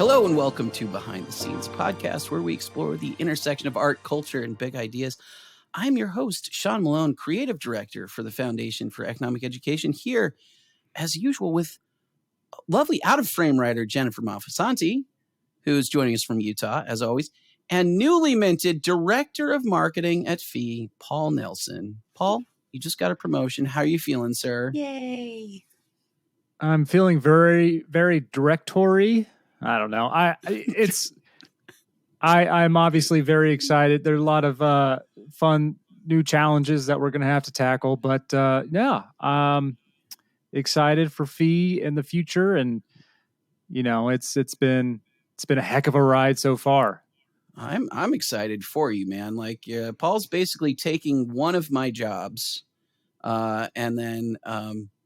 Hello and welcome to Behind the Scenes podcast, where we explore the intersection of art, culture, and big ideas. I'm your host, Sean Malone, creative director for the Foundation for Economic Education, here, as usual, with lovely out-of-frame writer Jennifer Malfasanti, who's joining us from Utah, as always, and newly minted director of marketing at FEE, Paul Nelson. Paul, you just got a promotion. How are you feeling, sir? Yay. I'm feeling very, very directory. I don't know. I'm obviously very excited. There are a lot of fun new challenges that we're going to have to tackle, but excited for FEE in the future. And, you know, it's been a heck of a ride so far. I'm excited for you, man. Like, Paul's basically taking one of my jobs, and then,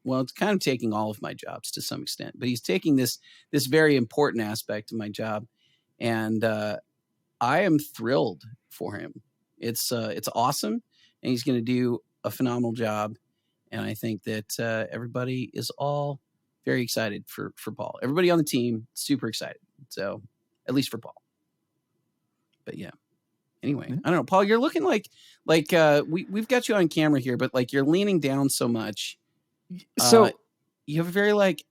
well, it's kind of taking all of my jobs to some extent, but he's taking this very important aspect of my job, and I am thrilled for him. It's awesome, and he's going to do a phenomenal job, and I think that everybody is all very excited for Paul. Everybody on the team, super excited. So, at least for Paul. But yeah. Anyway, I don't know, Paul. You're looking like we've got you on camera here, but like you're leaning down so much. So you have a very like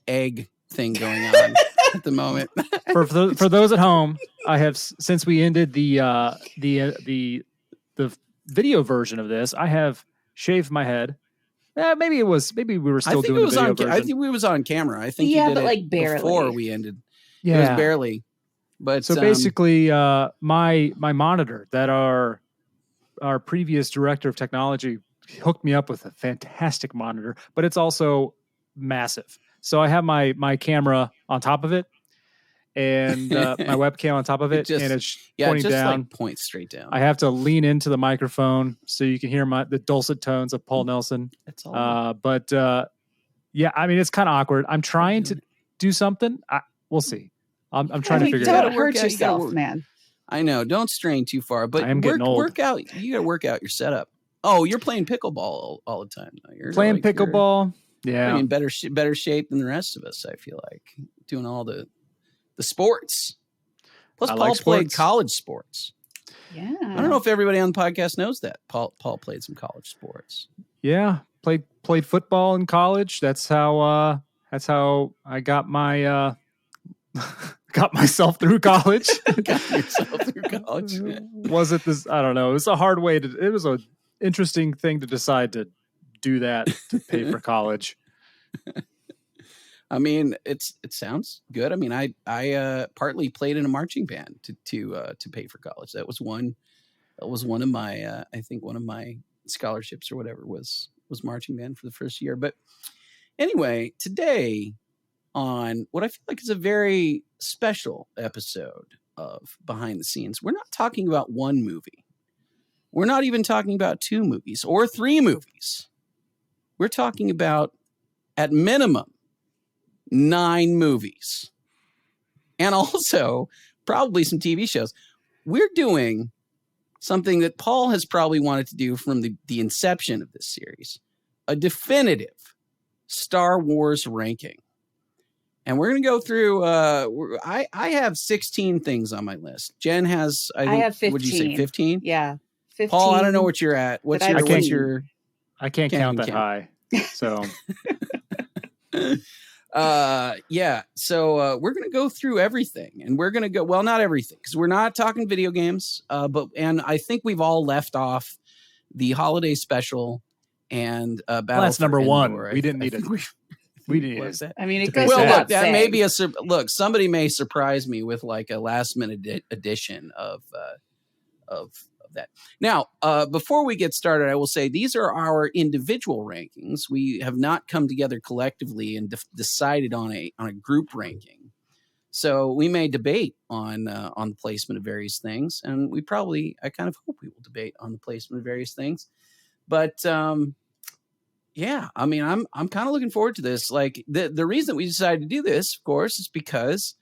egg thing going on at the moment. for those at home, I have, since we ended the video version of this, I have shaved my head. Maybe we were still doing the video version. I think we was on camera. I think yeah, you did but it like barely before we ended. Yeah, it was barely. But so basically, my monitor that our previous director of technology hooked me up with a fantastic monitor, but it's also massive. So I have my camera on top of it and my webcam on top of it, and it's pointing down. Like points straight down. I have to lean into the microphone so you can hear the dulcet tones of Paul Nelson. That's all. Yeah, I mean, it's kind of awkward. I'm trying to do something. We'll see. I'm trying to figure it out. Don't hurt yourself, man. I know. Don't strain too far, but I am getting old. Work out. You got to work out your setup. Oh, you're playing pickleball all the time. You're playing pickleball. Yeah. I mean, better shape than the rest of us, I feel like. Doing all the sports. Plus, Paul played college sports. Yeah. I don't know if everybody on the podcast knows that. Paul played some college sports. Yeah. Played football in college. That's how I got my got myself through college. Got yourself through college. Was it this? I don't know. It was a hard way it was an interesting thing to decide to do that to pay for college. I mean, it sounds good. I mean, I partly played in a marching band to pay for college. That was one of my I think one of my scholarships or whatever was marching band for the first year. But anyway, today on what I feel like is a very special episode of Behind the Scenes, we're not talking about one movie. We're not even talking about two movies or three movies. We're talking about, at minimum, 9 movies. And also probably some TV shows. We're doing something that Paul has probably wanted to do from the inception of this series. A definitive Star Wars ranking. And we're going to go through, I have 16 things on my list. Jen has, I have 15. Would you say 15? Yeah. 15. Paul, I don't know what you're at. I can't count that high. So. Yeah. So we're going to go through everything, and we're going to go, well, not everything, because we're not talking video games. And I think we've all left off the holiday special and Battle. Well, that's number one. Endor. We didn't need it. We didn't. I mean, it goes well, without look, that saying. may be look. Somebody may surprise me with like a last minute edition of that. Now, before we get started, I will say these are our individual rankings. We have not come together collectively and decided on a group ranking. So we may debate on the placement of various things, and I kind of hope we will debate on the placement of various things. But yeah, I mean, I'm kind of looking forward to this. Like the reason we decided to do this, of course, is because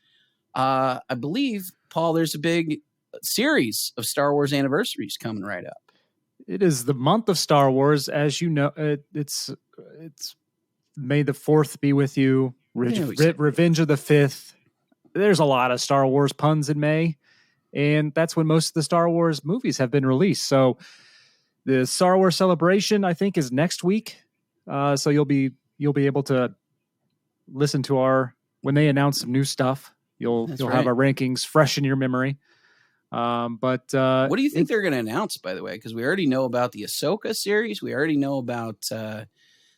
I believe, Paul, there's a big series of Star Wars anniversaries coming right up. It is the month of Star Wars, as you know. It's May the 4th be with you. Revenge of the 5th. there's a lot of Star Wars puns in May, and that's when most of the Star Wars movies have been released. So the Star Wars Celebration, I think, is next week. So you'll be able to listen to when they announce some new stuff. You'll have our rankings fresh in your memory. But what do you think they're going to announce, by the way? Because we already know about the Ahsoka series. We already know about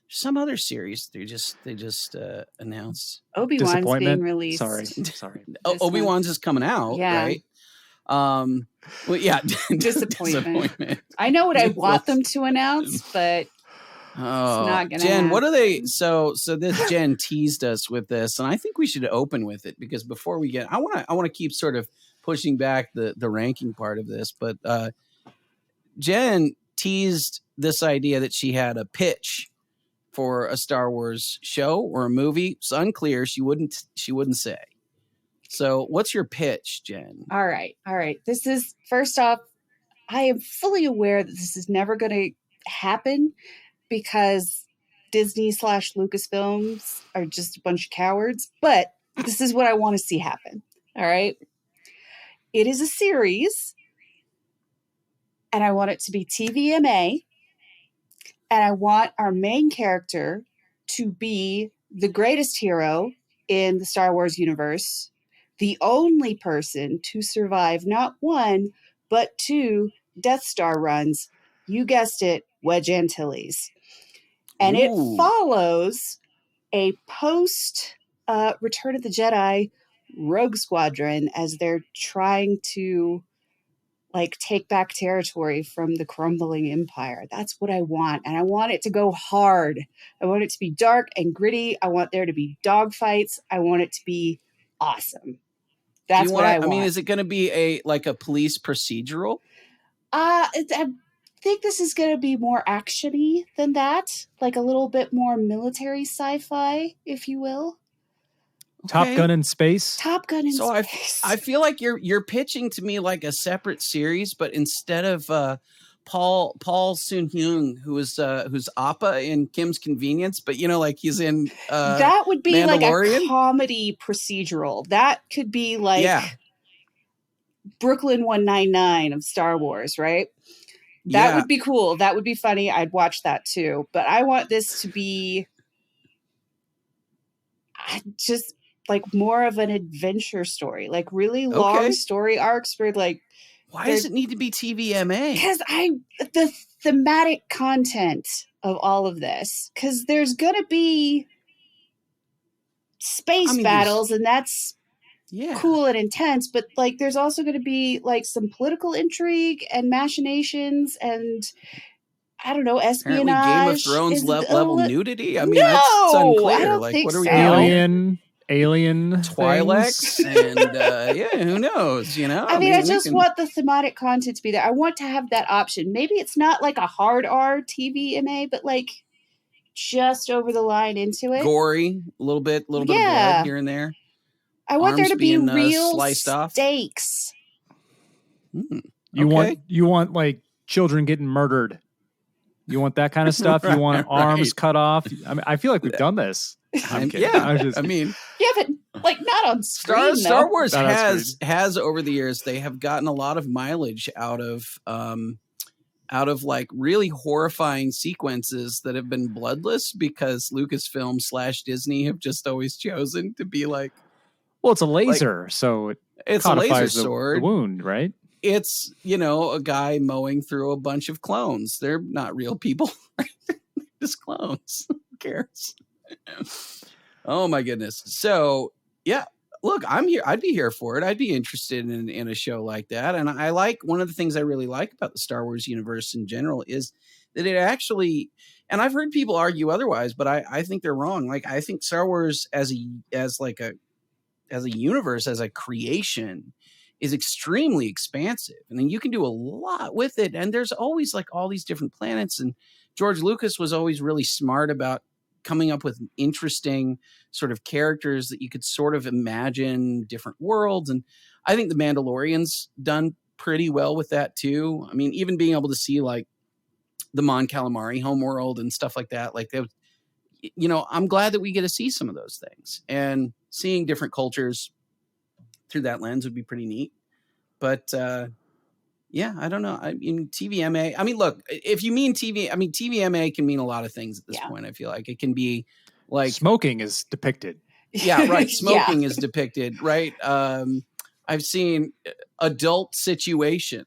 some other series they just announced. Obi-Wan's being released. Sorry. Obi-Wan's is coming out, right? Well, yeah, disappointment. I know what I want them to announce, but it's not gonna Jen, happen. what are they? So this Jen teased us with this, and I think we should open with it because before we get, I want to keep sort of pushing back the ranking part of this, but Jen teased this idea that she had a pitch for a Star Wars show or a movie. It's unclear. She wouldn't say. So what's your pitch, Jen? All right. This is, first off, I am fully aware that this is never going to happen because Disney / Lucasfilms are just a bunch of cowards, but this is what I want to see happen. All right. It is a series, and I want it to be TVMA, and I want our main character to be the greatest hero in the Star Wars universe, the only person to survive not one, but 2 Death Star runs. You guessed it, Wedge Antilles. And it follows a post Return of the Jedi Rogue Squadron as they're trying to take back territory from the crumbling empire. That's what I want. And I want it to go hard. I want it to be dark and gritty. I want there to be dogfights. I want it to be awesome. That's what I want. I mean, is it going to be a police procedural? I think this is going to be more action-y than that. Like a little bit more military sci-fi, if you will. Top Gun in space. Top Gun in space. I feel like you're pitching to me like a separate series, but instead of Paul Sun-Hyung, who's Appa in Kim's Convenience, but he's in that would be Mandalorian? Like a comedy procedural. That could be like Brooklyn 199 of Star Wars, right? That would be cool. That would be funny. I'd watch that too. But I want this to be just more of an adventure story, really long story arcs where why does it need to be TVMA? Because the thematic content of all of this, because there's gonna be space battles, and that's cool and intense, but there's also gonna be some political intrigue and machinations and I don't know, espionage. Apparently Game of Thrones level nudity. I mean, that's unclear. I don't think what are so. we Alien Twi'leks and who knows, I mean, I just want the thematic content to be there. I want to have that option. Maybe it's not like a hard R TVMA, but just over the line into it. Gory, a little bit of blood here and there. I want there to be real sliced stakes. You want children getting murdered. You want that kind of stuff. You want arms cut off. I mean, I feel like we've done this. I'm kidding. But not on screen. Star Wars has over the years, they have gotten a lot of mileage out of really horrifying sequences that have been bloodless because Lucasfilm / Disney have just always chosen to be well, it's a laser, so it's a laser sword. The wound, right? It's a guy mowing through a bunch of clones. They're not real people, just clones. Who cares? Oh my goodness. So look, I'm here. I'd be here for it. I'd be interested in a show like that. And I one of the things I really like about the Star Wars universe in general is that it actually, and I've heard people argue otherwise, but I think they're wrong. I think Star Wars as a universe, as a creation, is extremely expansive. And then you can do a lot with it. And there's always all these different planets. And George Lucas was always really smart about coming up with interesting sort of characters that you could sort of imagine different worlds. And I think the Mandalorian's done pretty well with that too. I mean, even being able to see the Mon Calamari homeworld and stuff like that, I'm glad that we get to see some of those things and seeing different cultures through that lens would be pretty neat. But yeah, I don't know. I mean, TVMA. I mean, look, if you mean TV, I mean, TVMA can mean a lot of things at this point. I feel like it can be like smoking is depicted. Yeah, right. Smoking is depicted, right? I've seen adult situations.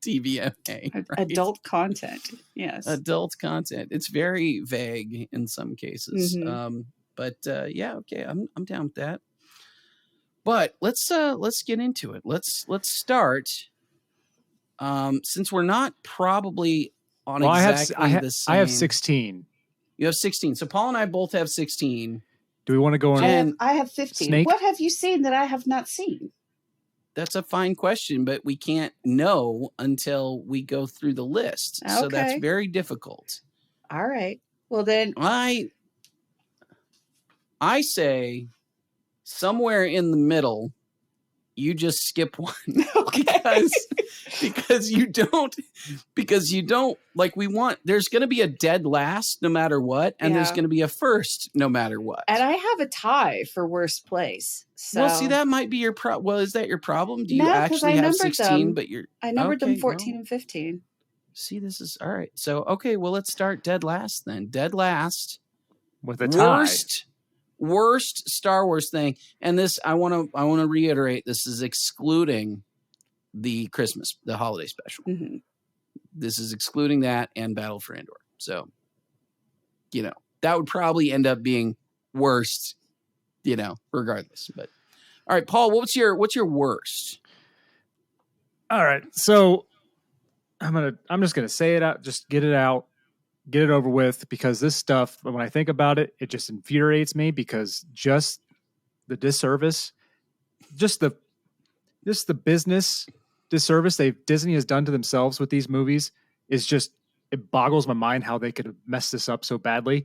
TVMA. Right? Adult content. Yes. Adult content. It's very vague in some cases. But yeah, okay, I'm down with that. But let's get into it. Let's start. Since we're not probably on exactly the same. I have 16. You have 16. So Paul and I both have 16. Do we want to go on? I have 15. Snake? What have you seen that I have not seen? That's a fine question, but we can't know until we go through the list. Okay. So that's very difficult. All right. Well, then I say somewhere in the middle, you just skip one. Okay. because you don't like, there's going to be a dead last no matter what. And there's going to be a first no matter what. And I have a tie for worst place. So. Well, see, that might be your well, is that your problem? Do you actually have 16, but I numbered them 14 and 15. See, this is all right. So, okay, well, let's start dead last then. Dead last with a tie. Worst Star Wars thing. And this, I want to reiterate, this is excluding the holiday special. Mm-hmm. This is excluding that and Battle for Endor. So, that would probably end up being worst, regardless. But all right, Paul, what's your worst? All right. So I'm just gonna say it out, just get it out, get it over with, because this stuff, when I think about it, it just infuriates me, because just the disservice, just the business disservice Disney has done to themselves with these movies is just, it boggles my mind how they could have messed this up so badly.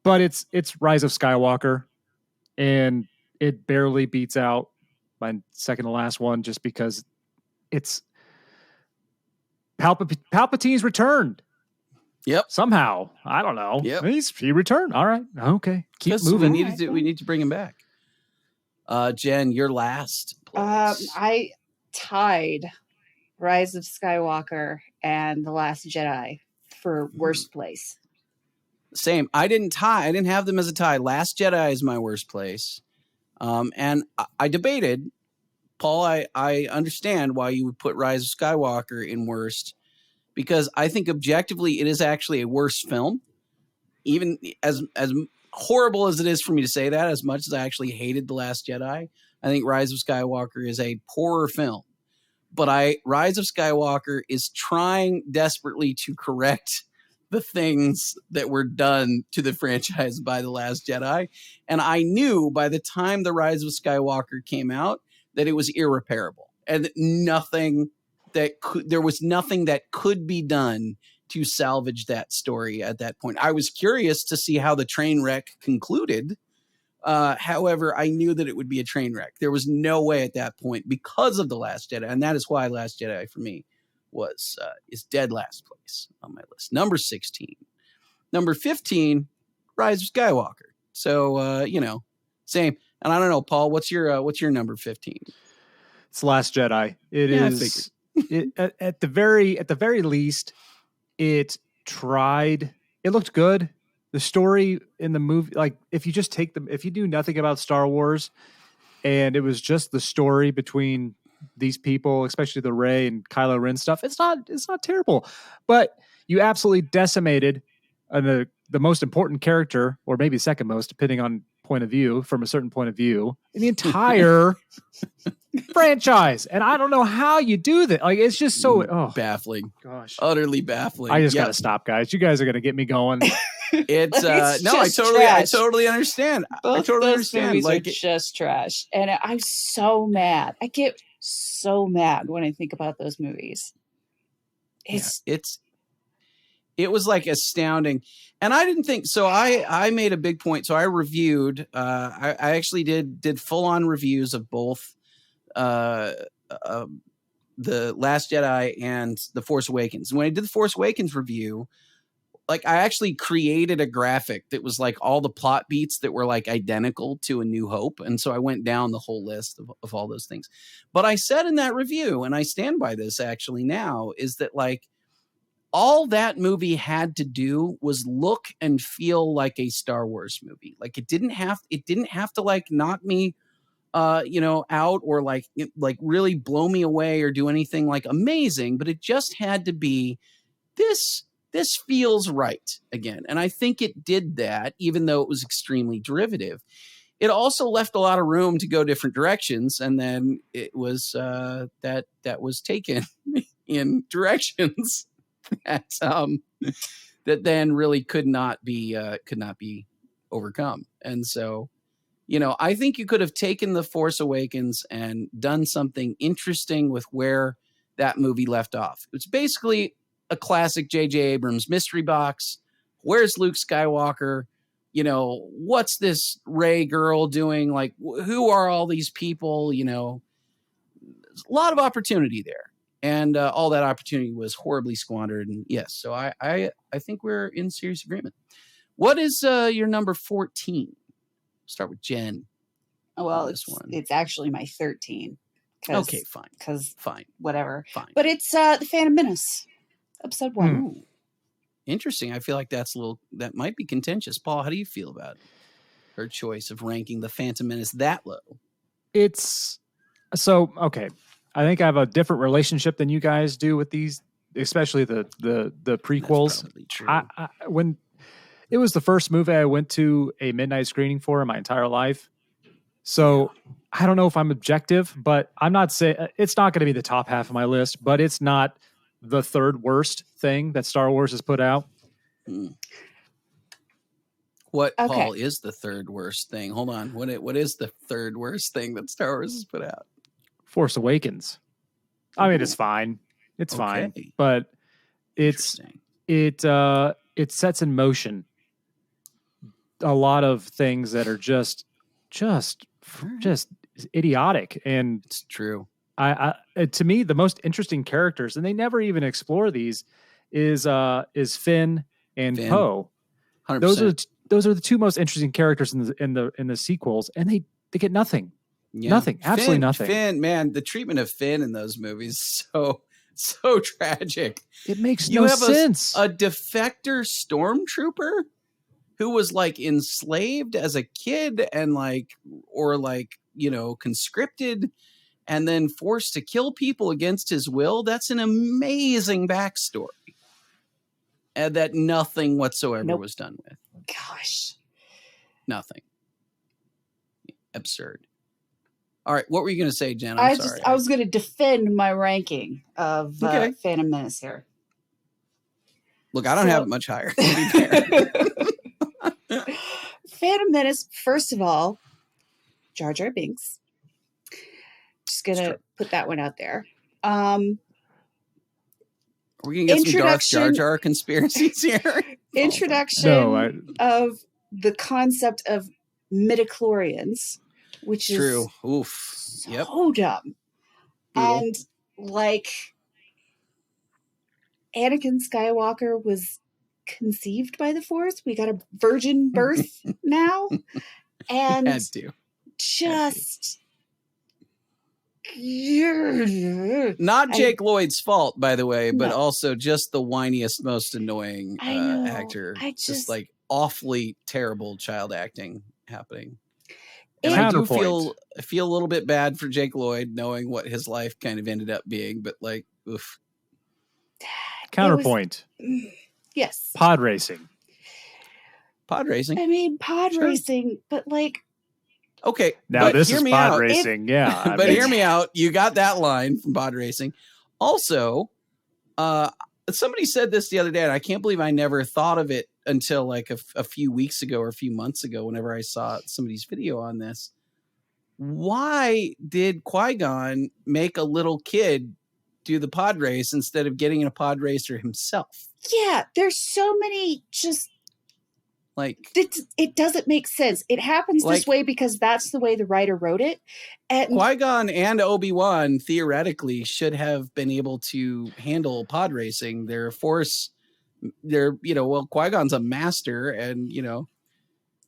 But it's Rise of Skywalker, and it barely beats out my second to last one, just because it's Palpatine's returned. Yep. Somehow. I don't know. Yep. He returned. All right. Okay. Keep moving. We need to bring him back. Jen, your last place. I tied Rise of Skywalker and The Last Jedi for worst place. Same. I didn't have them as a tie. Last Jedi is my worst place. And I debated, Paul, I understand why you would put Rise of Skywalker in worst, because I think objectively it is actually a worse film. Even as horrible as it is for me to say that, as much as I actually hated The Last Jedi, I think Rise of Skywalker is a poorer film. But Rise of Skywalker is trying desperately to correct the things that were done to the franchise by The Last Jedi. And I knew by the time The Rise of Skywalker came out that it was irreparable, and there was nothing that could be done to salvage that story at that point. I was curious to see how the train wreck concluded. However, I knew that it would be a train wreck. There was no way at that point, because of The Last Jedi. And that is why Last Jedi for me is dead last place on my list. Number 16. Number 15, Rise of Skywalker. So, same. And I don't know, Paul, what's your number 15? It's Last Jedi. It is at the very least, it tried. It looked good. The story in the movie, like, if you do nothing about Star Wars and it was just the story between these people, especially the Rey and Kylo Ren stuff, it's not terrible. But you absolutely decimated the most important character, or maybe second most, depending on point of view, from a certain point of view, in the entire franchise. And I don't know how you do that. Like, it's just so baffling. Gosh, utterly baffling. I just gotta stop, guys. You guys are gonna get me going. It's I totally understand. Both I totally those understand. Movies like are just trash, and I'm so mad. I get so mad when I think about those movies. It was like astounding, and I didn't think so. I made a big point. So I reviewed. I actually did full on reviews of both The Last Jedi and The Force Awakens. And when I did the Force Awakens review, like I actually created a graphic that was like all the plot beats that were like identical to A New Hope. And so I went down the whole list of all those things. But I said in that review, and I stand by this actually now, is that like all that movie had to do was look and feel like a Star Wars movie. Like it didn't have to like knock me out or like really blow me away or do anything like amazing, but it just had to be this feels right again. And I think it did that, even though it was extremely derivative. It also left a lot of room to go different directions. And then it was that was taken in directions that then really could not be overcome. And so, I think you could have taken The Force Awakens and done something interesting with where that movie left off. It's basically a classic J.J. Abrams mystery box. Where's Luke Skywalker? What's this Rey girl doing? Like, who are all these people? There's a lot of opportunity there. And all that opportunity was horribly squandered. And yes, so I think we're in serious agreement. What is your number 14? Start with Jen. Well, it's actually my 13. Okay, fine. Fine. Whatever. Fine. But it's The Phantom Menace, episode 1. Ooh. Interesting. I feel like that might be contentious. Paul, how do you feel about her choice of ranking The Phantom Menace that low? It's so okay. I think I have a different relationship than you guys do with these, especially the prequels. That's probably true. When it was the first movie I went to a midnight screening for in my entire life. So I don't know if I'm objective, but I'm not saying it's not going to be the top half of my list, but it's not the third worst thing that Star Wars has put out. What, okay. Paul, is the third worst thing? Hold on. What is the third worst thing that Star Wars has put out? Force Awakens. I mean, it's fine. It's fine, but it sets in motion a lot of things that are just idiotic. And it's true. I to me, the most interesting characters, and they never even explore these, is Finn and Poe. 100%. Those are the two most interesting characters in the sequels, and they get nothing. Yeah. Nothing. Absolutely nothing. Finn, man, the treatment of Finn in those movies so tragic. It makes no sense. A defector stormtrooper who was like enslaved as a kid and conscripted and then forced to kill people against his will. That's an amazing backstory. And that nothing whatsoever was done with. Gosh. Nothing. Absurd. All right, what were you going to say, Jen? I was going to defend my ranking of Phantom Menace here. Look, I don't have it much higher. Phantom Menace, first of all, Jar Jar Binks. Just going to put that one out there. Are we going to get some dark Jar Jar conspiracies here? Introduction of the concept of midichlorians, which is true. Oof. So dumb. And Anakin Skywalker was conceived by the Force. We got a virgin birth now. And just not Jake Lloyd's fault, by the way, but also just the whiniest, most annoying actor. Just like awfully terrible child acting happening. And I do feel a little bit bad for Jake Lloyd, knowing what his life kind of ended up being, but oof. Counterpoint. Yes. Pod racing. I mean, racing, but okay. Now this is pod racing. Yeah. But hear me out. You got that line from pod racing. Also, somebody said this the other day, and I can't believe I never thought of it until a few weeks ago or a few months ago, whenever I saw somebody's video on this. Why did Qui-Gon make a little kid do the pod race instead of getting in a pod racer himself? Yeah, there's so many it doesn't make sense. It happens this way because that's the way the writer wrote it. And Qui-Gon and Obi-Wan theoretically should have been able to handle pod racing. They're Force they're, well, Qui-Gon's a master, and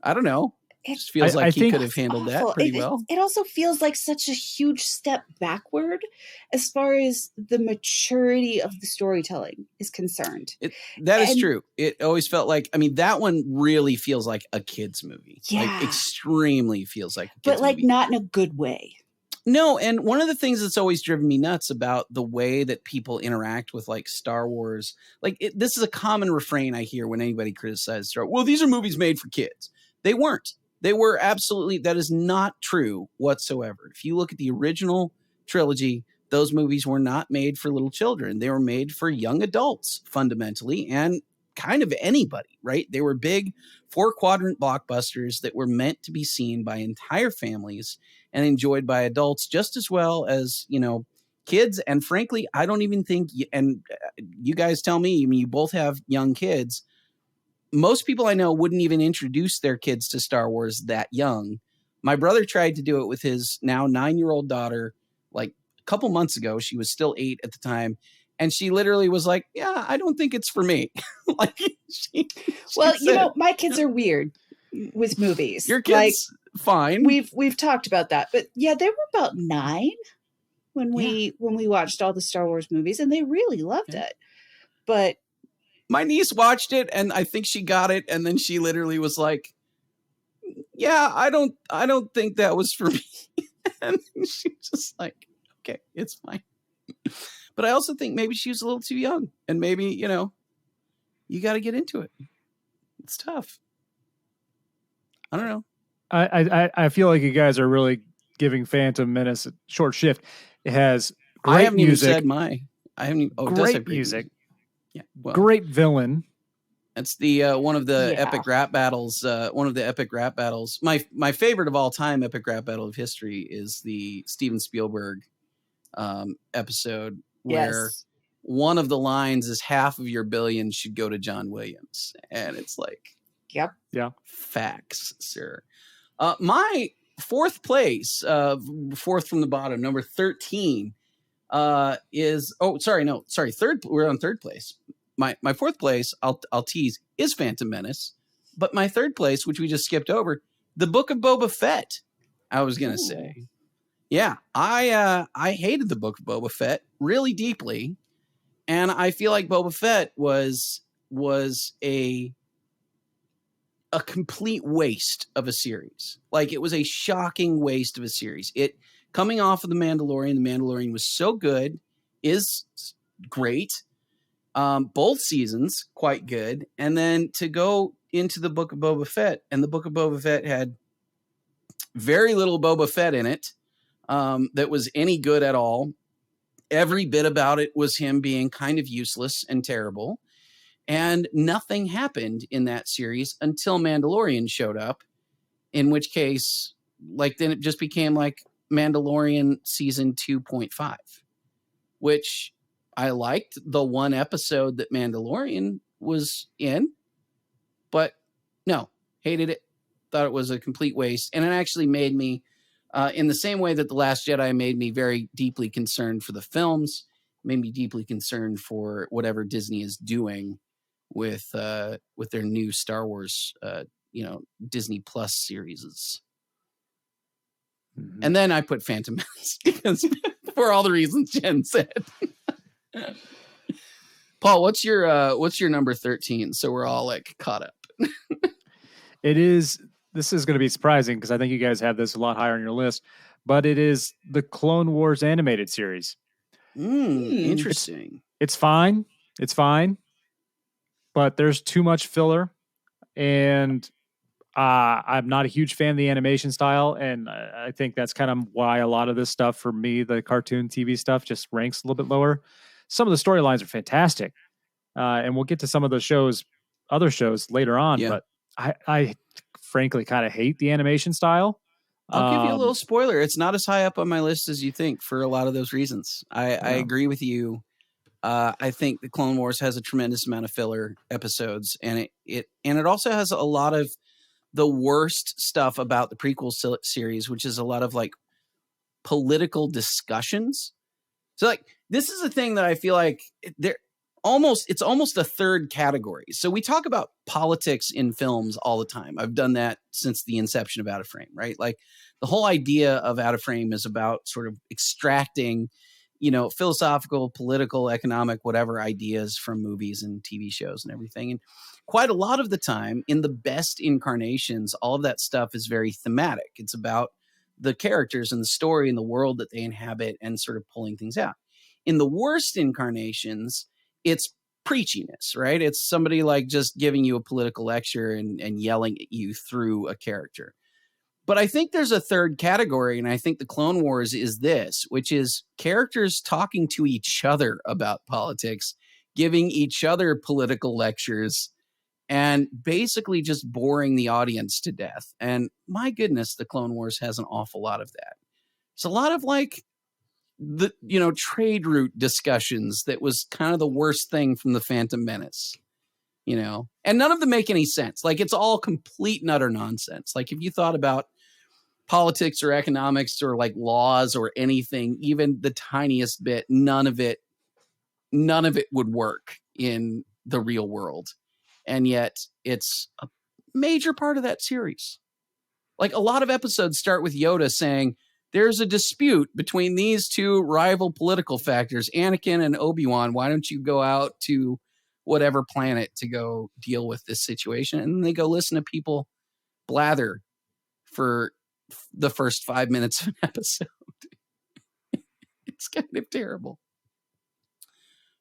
I don't know. It just feels like he could have handled that pretty well. It also feels like such a huge step backward as far as the maturity of the storytelling is concerned. That is true. It always felt like, that one really feels like a kid's movie. Yeah. Like extremely feels like a kid's movie. But movie. Not in a good way. No, and one of the things that's always driven me nuts about the way that people interact with like Star Wars, this is a common refrain I hear when anybody criticizes Star Wars. Well, these are movies made for kids. They weren't. They were absolutely, that is not true whatsoever. If you look at the original trilogy, those movies were not made for little children. They were made for young adults fundamentally, and kind of anybody, right? They were big 4-quadrant blockbusters that were meant to be seen by entire families and enjoyed by adults just as well as, kids. And frankly, I don't even think, and you guys tell me, you both have young kids. Most people I know wouldn't even introduce their kids to Star Wars that young. My brother tried to do it with his now 9-year-old daughter, like a couple months ago. She was still 8 at the time. And she literally was like, yeah, I don't think it's for me. She said, my kids are weird with movies. Your kids, fine. We've talked about that. But yeah, they were about 9 when we watched all the Star Wars movies, and they really loved it. But my niece watched it, and I think she got it, and then she literally was like, yeah, I don't think that was for me. And she's just like, okay, it's fine. But I also think maybe she was a little too young, and maybe, you got to get into it. It's tough. I don't know. I feel like you guys are really giving Phantom Menace a short shift. It has great I haven't music. Even said I haven't even, great it does have music. Yeah. Well, great villain. That's the one of the epic rap battles. One of the epic rap battles. My favorite of all time epic rap battle of history is the Steven Spielberg episode where one of the lines is half of your billion should go to John Williams, and it's like, yep, yeah, facts, sir. My fourth place, fourth from the bottom, number 13, is third. We're on third place. My fourth place, I'll tease, is Phantom Menace, but my third place, which we just skipped over, the Book of Boba Fett. I was gonna say, yeah, I hated the Book of Boba Fett really deeply, and I feel like Boba Fett was a complete waste of a series. Like, it was a shocking waste of a series. It coming off of the Mandalorian was so good, is great. Both seasons quite good, and then to go into the Book of Boba Fett, and the Book of Boba Fett had very little Boba Fett in it that was any good at all. Every bit about it was him being kind of useless and terrible, and nothing happened in that series until Mandalorian showed up, in which case, then it just became like Mandalorian season 2.5, which I liked the one episode that Mandalorian was in, but no, hated it. Thought it was a complete waste. And it actually made me, in the same way that The Last Jedi made me very deeply concerned for the films, made me deeply concerned for whatever Disney is doing with their new Star Wars, Disney Plus series. Mm-hmm. And then I put Phantom Menace because for all the reasons Jen said. Paul, what's your number 13? So we're all like caught up. This is going to be surprising because I think you guys have this a lot higher on your list, but it is the Clone Wars animated series. Interesting. It's fine. It's fine, but there's too much filler, and I'm not a huge fan of the animation style, and I think that's kind of why a lot of this stuff for me, the cartoon TV stuff, just ranks a little bit lower. Some of the storylines are fantastic, and we'll get to some of the other shows later on, but I frankly kind of hate the animation style. I'll give you a little spoiler. It's not as high up on my list as you think for a lot of those reasons. I agree with you. I think the Clone Wars has a tremendous amount of filler episodes, and it also has a lot of the worst stuff about the prequel series, which is a lot of like political discussions. So like, this is a thing that I feel like it's almost a third category. So we talk about politics in films all the time. I've done that since the inception of Out of Frame, right? Like the whole idea of Out of Frame is about sort of extracting, philosophical, political, economic, whatever ideas from movies and TV shows and everything. And quite a lot of the time in the best incarnations, all of that stuff is very thematic. It's about the characters and the story and the world that they inhabit and sort of pulling things out. In the worst incarnations, it's preachiness, right? It's somebody like just giving you a political lecture and yelling at you through a character. But I think there's a third category, and I think the Clone Wars is this, which is characters talking to each other about politics, giving each other political lectures, and basically just boring the audience to death. And my goodness, the Clone Wars has an awful lot of that. It's a lot of like the trade route discussions that was kind of the worst thing from the Phantom Menace, and none of them make any sense. Like it's all complete and utter nonsense. Like if you thought about politics or economics or like laws or anything, even the tiniest bit, none of it would work in the real world. And yet it's a major part of that series. Like a lot of episodes start with Yoda saying, there's a dispute between these two rival political factors, Anakin and Obi-Wan. Why don't you go out to whatever planet to go deal with this situation? And then they go listen to people blather for the first 5 minutes of an episode. It's kind of terrible.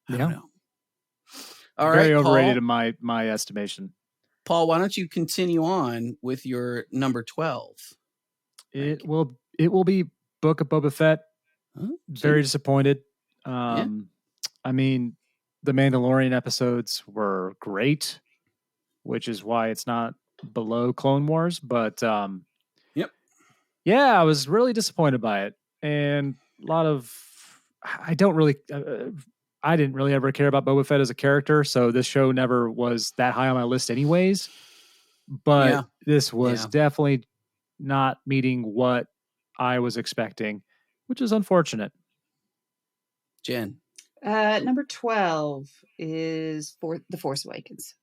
I don't know. All right, very overrated Paul, in my estimation. Paul, why don't you continue on with your number 12? It will be Book of Boba Fett. Very disappointed. I mean, the Mandalorian episodes were great, which is why it's not below Clone Wars. But yeah, I was really disappointed by it, and a lot of I didn't really ever care about Boba Fett as a character, so this show never was that high on my list, anyways. But this was definitely not meeting what I was expecting, which is unfortunate. Jen. Number 12 is The Force Awakens.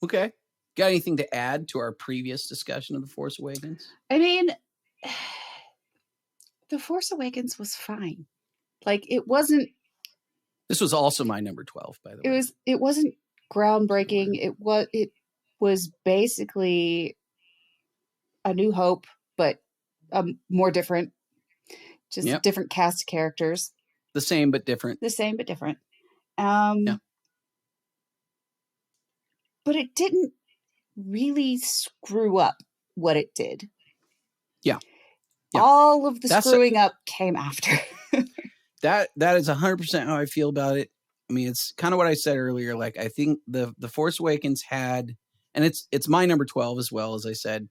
Okay. Got anything to add to our previous discussion of The Force Awakens? I mean, The Force Awakens was fine. Like it wasn't. This was also my number 12, by the way. It wasn't groundbreaking. It was basically A New Hope, but more different. Just different cast of characters. The same but different. But it didn't really screw up what it did. Yeah. All of the screwing up came after. That is 100% how I feel about it. I mean, it's kind of what I said earlier. Like, I think the Force Awakens had, and it's my number 12 as well, as I said.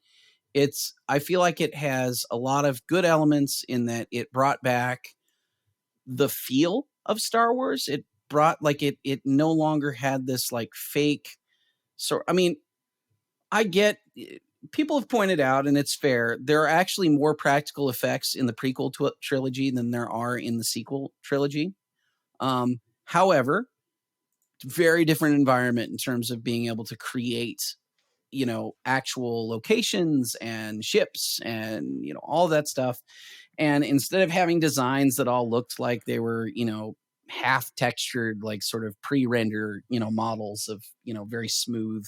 I feel like it has a lot of good elements in that it brought back the feel of Star Wars. It brought it no longer had this like fake. So, I mean, I get people have pointed out, and it's fair, there are actually more practical effects in the prequel trilogy than there are in the sequel trilogy. However, very different environment in terms of being able to create, actual locations and ships and, all that stuff. And instead of having designs that all looked like they were, half textured, like sort of pre-render, models of, very smooth,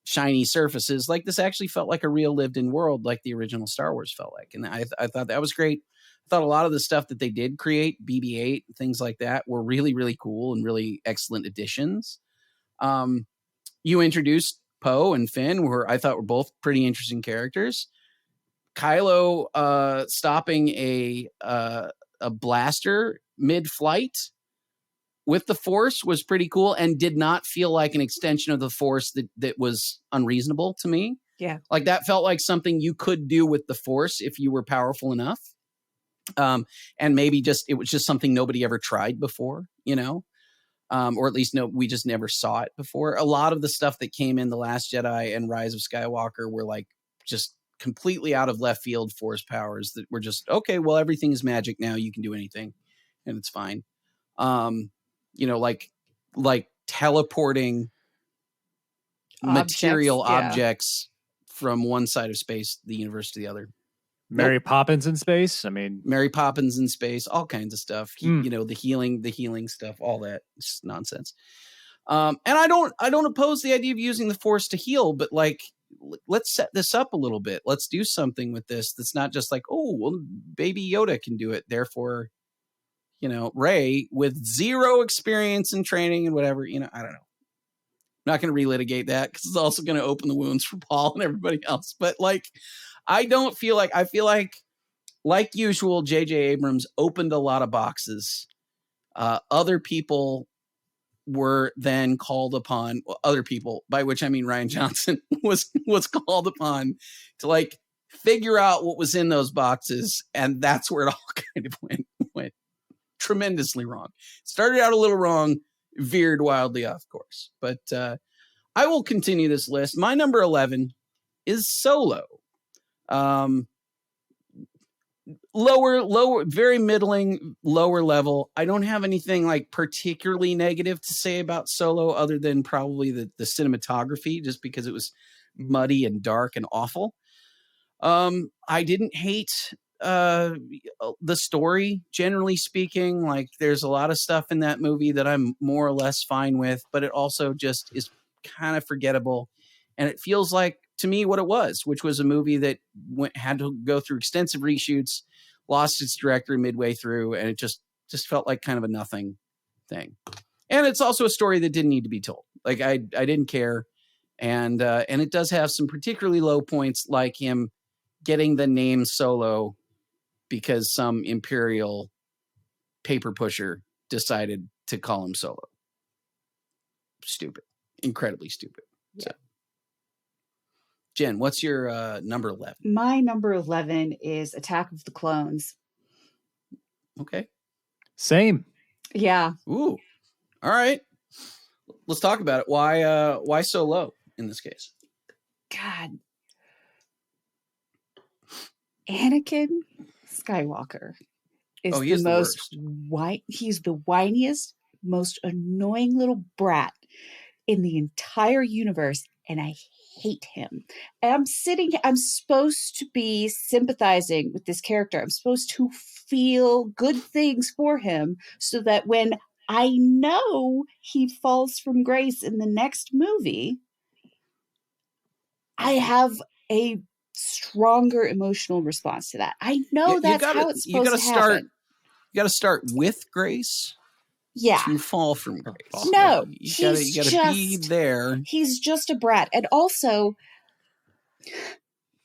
shiny surfaces, like this actually felt like a real lived in world, like the original Star Wars felt like. And I thought that was great. I thought a lot of the stuff that they did create, BB-8, things like that, were really, really cool and really excellent additions. You introduced Poe and Finn, who I thought were both pretty interesting characters. Kylo stopping a blaster mid-flight with the Force was pretty cool and did not feel like an extension of the Force that was unreasonable to me. Yeah. Like that felt like something you could do with the Force if you were powerful enough. And maybe it was just something nobody ever tried before, or at least we just never saw it before. A lot of the stuff that came in The Last Jedi and Rise of Skywalker were like just completely out of left field Force powers that were just, okay, well, everything is magic now. You can do anything and it's fine. like teleporting material objects from one side of space, the universe, to the other. Mary Poppins in space. I mean, Mary Poppins in space, all kinds of stuff. The healing stuff, all that nonsense. And I don't oppose the idea of using the Force to heal, but like, let's set this up a little bit. Let's do something with this that's not just like, oh, well, baby Yoda can do it, therefore, Rey with zero experience and training and whatever, I don't know. I'm not going to relitigate that because it's also going to open the wounds for Paul and everybody else. But like, I feel like usual, J.J. Abrams opened a lot of boxes. Other people were then called upon, other people, by which I mean Rian Johnson, was called upon to like figure out what was in those boxes. And that's where it all kind of went tremendously wrong. Started out a little wrong, veered wildly off course. But I will continue this list. My number 11 is Solo. Lower, very middling, lower level. I don't have anything like particularly negative to say about Solo other than probably the cinematography, just because it was muddy and dark and awful. I didn't hate the story, generally speaking. Like, there's a lot of stuff in that movie that I'm more or less fine with, but it also just is kind of forgettable. And it feels like, to me, what it was, which was a movie that had to go through extensive reshoots, lost its director midway through, and it just felt like kind of a nothing thing. And it's also a story that didn't need to be told. Like, I didn't care. And it does have some particularly low points, like him getting the name Solo because some Imperial paper pusher decided to call him Solo. Stupid. Incredibly stupid. Yeah. So. Jen, what's your number 11? My number 11 is Attack of the Clones. Okay. Same. Yeah. Ooh. All right. Let's talk about it. Why so low in this case? God. Anakin Skywalker is the most he's the whiniest, most annoying little brat in the entire universe, and I hate him. And I'm supposed to be sympathizing with this character. I'm supposed to feel good things for him so that when I know he falls from grace in the next movie, I have a stronger emotional response to that. I know that's how it's supposed to happen. You got to start with grace. Yeah. To fall from grace. No, you gotta be there. He's just a brat. And also,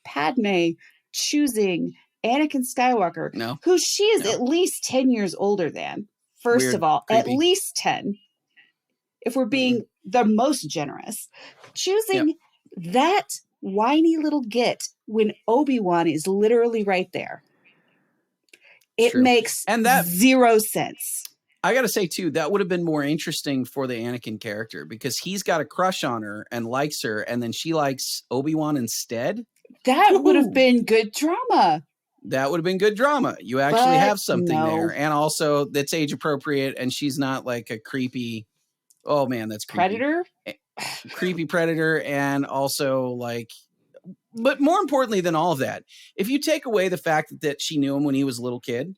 Padme choosing Anakin Skywalker, who she is at least 10 years older than. First of all, creepy. At least 10. If we're being the most generous. Choosing that whiny little git when Obi-Wan is literally right there. It makes zero sense. I got to say, too, that would have been more interesting for the Anakin character because he's got a crush on her and likes her, and then she likes Obi-Wan instead. That would have been good drama. That would have been good drama. You actually have something there. And also, that's age appropriate, and she's not like a creepy, oh man, that's creepy. Predator? Creepy predator, and also like, but more importantly than all of that, if you take away the fact that she knew him when he was a little kid,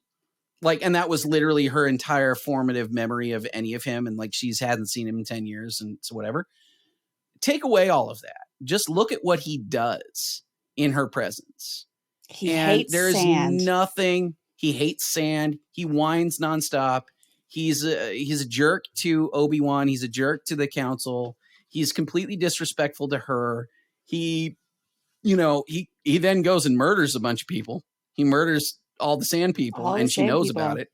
like, and that was literally her entire formative memory of any of him. And like, hadn't seen him in 10 years and so whatever. Take away all of that. Just look at what he does in her presence. He hates sand. Nothing. He hates sand. He whines nonstop. He's a jerk to Obi-Wan. He's a jerk to the council. He's completely disrespectful to her. He then goes and murders a bunch of people. He murders all the sand people, and she knows about it.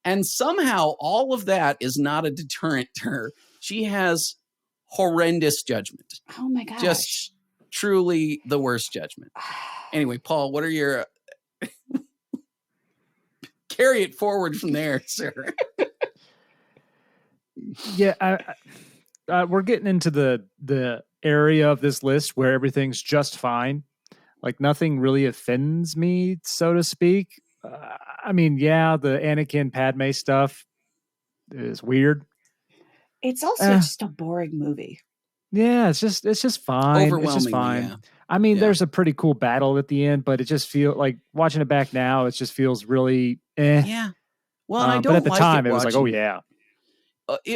And somehow all of that is not a deterrent to her. She has horrendous judgment. Oh my gosh. Just truly the worst judgment. Anyway, Paul, what are your... Carry it forward from there, sir. Yeah, we're getting into the area of this list where everything's just fine. Like, nothing really offends me, so to speak. I mean, yeah, the Anakin Padme stuff is weird. It's also just a boring movie. Yeah, it's just fine. It's just Overwhelmingly, fine. yeah. I mean, Yeah. there's a pretty cool battle at the end, but it just feels like watching it back now. It just feels really Yeah. Well, and I don't but at the like time, it was like, oh yeah.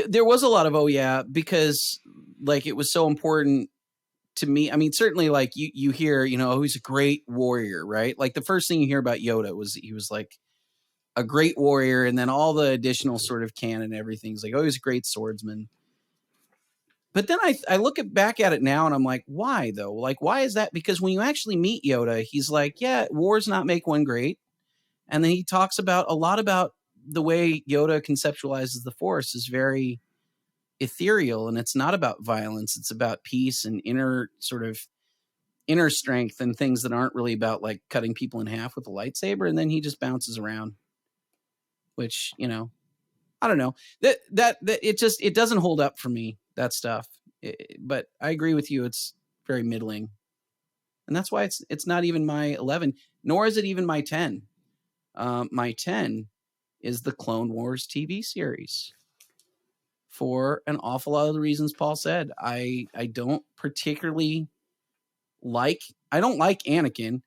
There was a lot of oh yeah, because like it was so important to me. I mean, certainly like you hear, you know, oh, he's a great warrior, right? Like the first thing you hear about Yoda was he was like a great warrior, and then all the additional sort of canon and everything's like, oh, he's a great swordsman. But then I look back at it now and I'm like, why though? Like, why is that? Because when you actually meet Yoda, he's like, yeah, wars not make one great. And then he talks about a lot about the way Yoda conceptualizes the Force is very ethereal, and it's not about violence. It's about peace and inner strength and things that aren't really about like cutting people in half with a lightsaber. And then he just bounces around, which, you know, I don't know, that it doesn't hold up for me, that stuff. But I agree with you. It's very middling. And that's why it's not even my 11, nor is it even my 10. My 10 is the Clone Wars TV series. For an awful lot of the reasons Paul said. I don't particularly I don't like Anakin.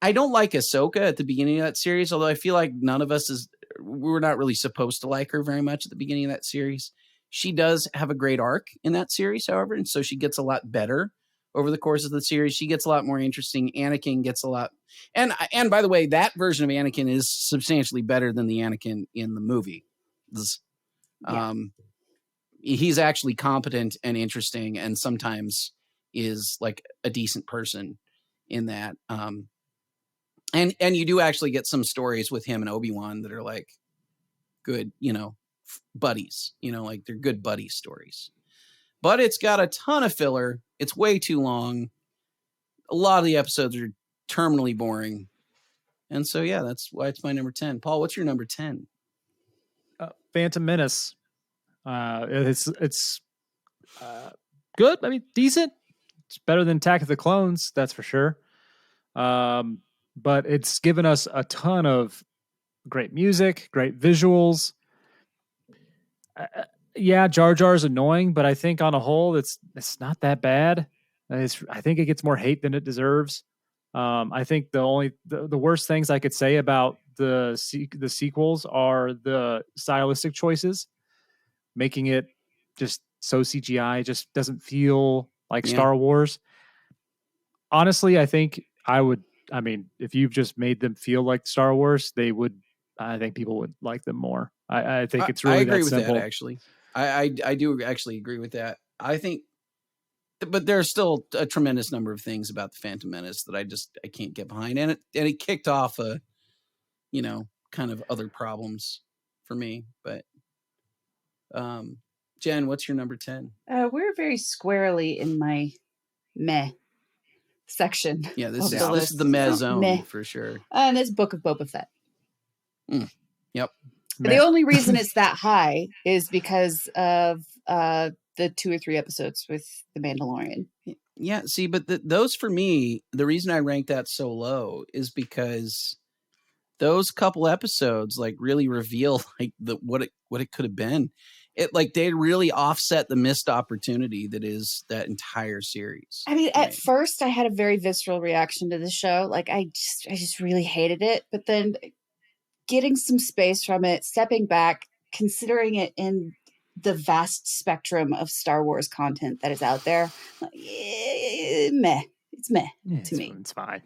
I don't like Ahsoka at the beginning of that series, although I feel like none of us we're not really supposed to like her very much at the beginning of that series. She does have a great arc in that series, however, and so she gets a lot better over the course of the series. She gets a lot more interesting. Anakin gets a lot, and by the way, that version of Anakin is substantially better than the Anakin in the movie. He's actually competent and interesting, and sometimes is like a decent person in that. And you do actually get some stories with him and Obi-Wan that are like good, you know, buddies, you know, like they're good buddy stories. But it's got a ton of filler. It's way too long. A lot of the episodes are terminally boring. And so, yeah, that's why it's my number 10. Paul, what's your number 10? Phantom Menace. It's good. I mean, decent. It's better than Attack of the Clones, that's for sure. But it's given us a ton of great music, great visuals. Yeah, Jar Jar's annoying, but I think on a whole, it's not that bad. I think it gets more hate than it deserves. I think the worst things I could say about the sequels are the stylistic choices, making it just so CGI, just doesn't feel like Star Wars. Honestly, I think if you've just made them feel like Star Wars, I think people would like them more. I think it's really that simple. That, actually. I do actually agree with that. I think, but there's still a tremendous number of things about the Phantom Menace that I can't get behind, and it kicked off kind of other problems for me. But Jen, what's your number 10? We're very squarely in my meh section. Yeah, this is the meh zone for sure. And it's Book of Boba Fett. Yep. The only reason it's that high is because of the 2 or 3 episodes with The Mandalorian. Yeah, see, but those for me, the reason I rank that so low is because those couple episodes like really reveal like what it could have been. It like they really offset the missed opportunity that is that entire series. I mean, at first I had a very visceral reaction to the show. Like I just really hated it, but then getting some space from it, stepping back, considering it in the vast spectrum of Star Wars content that is out there, meh. It's meh to me. It's fine.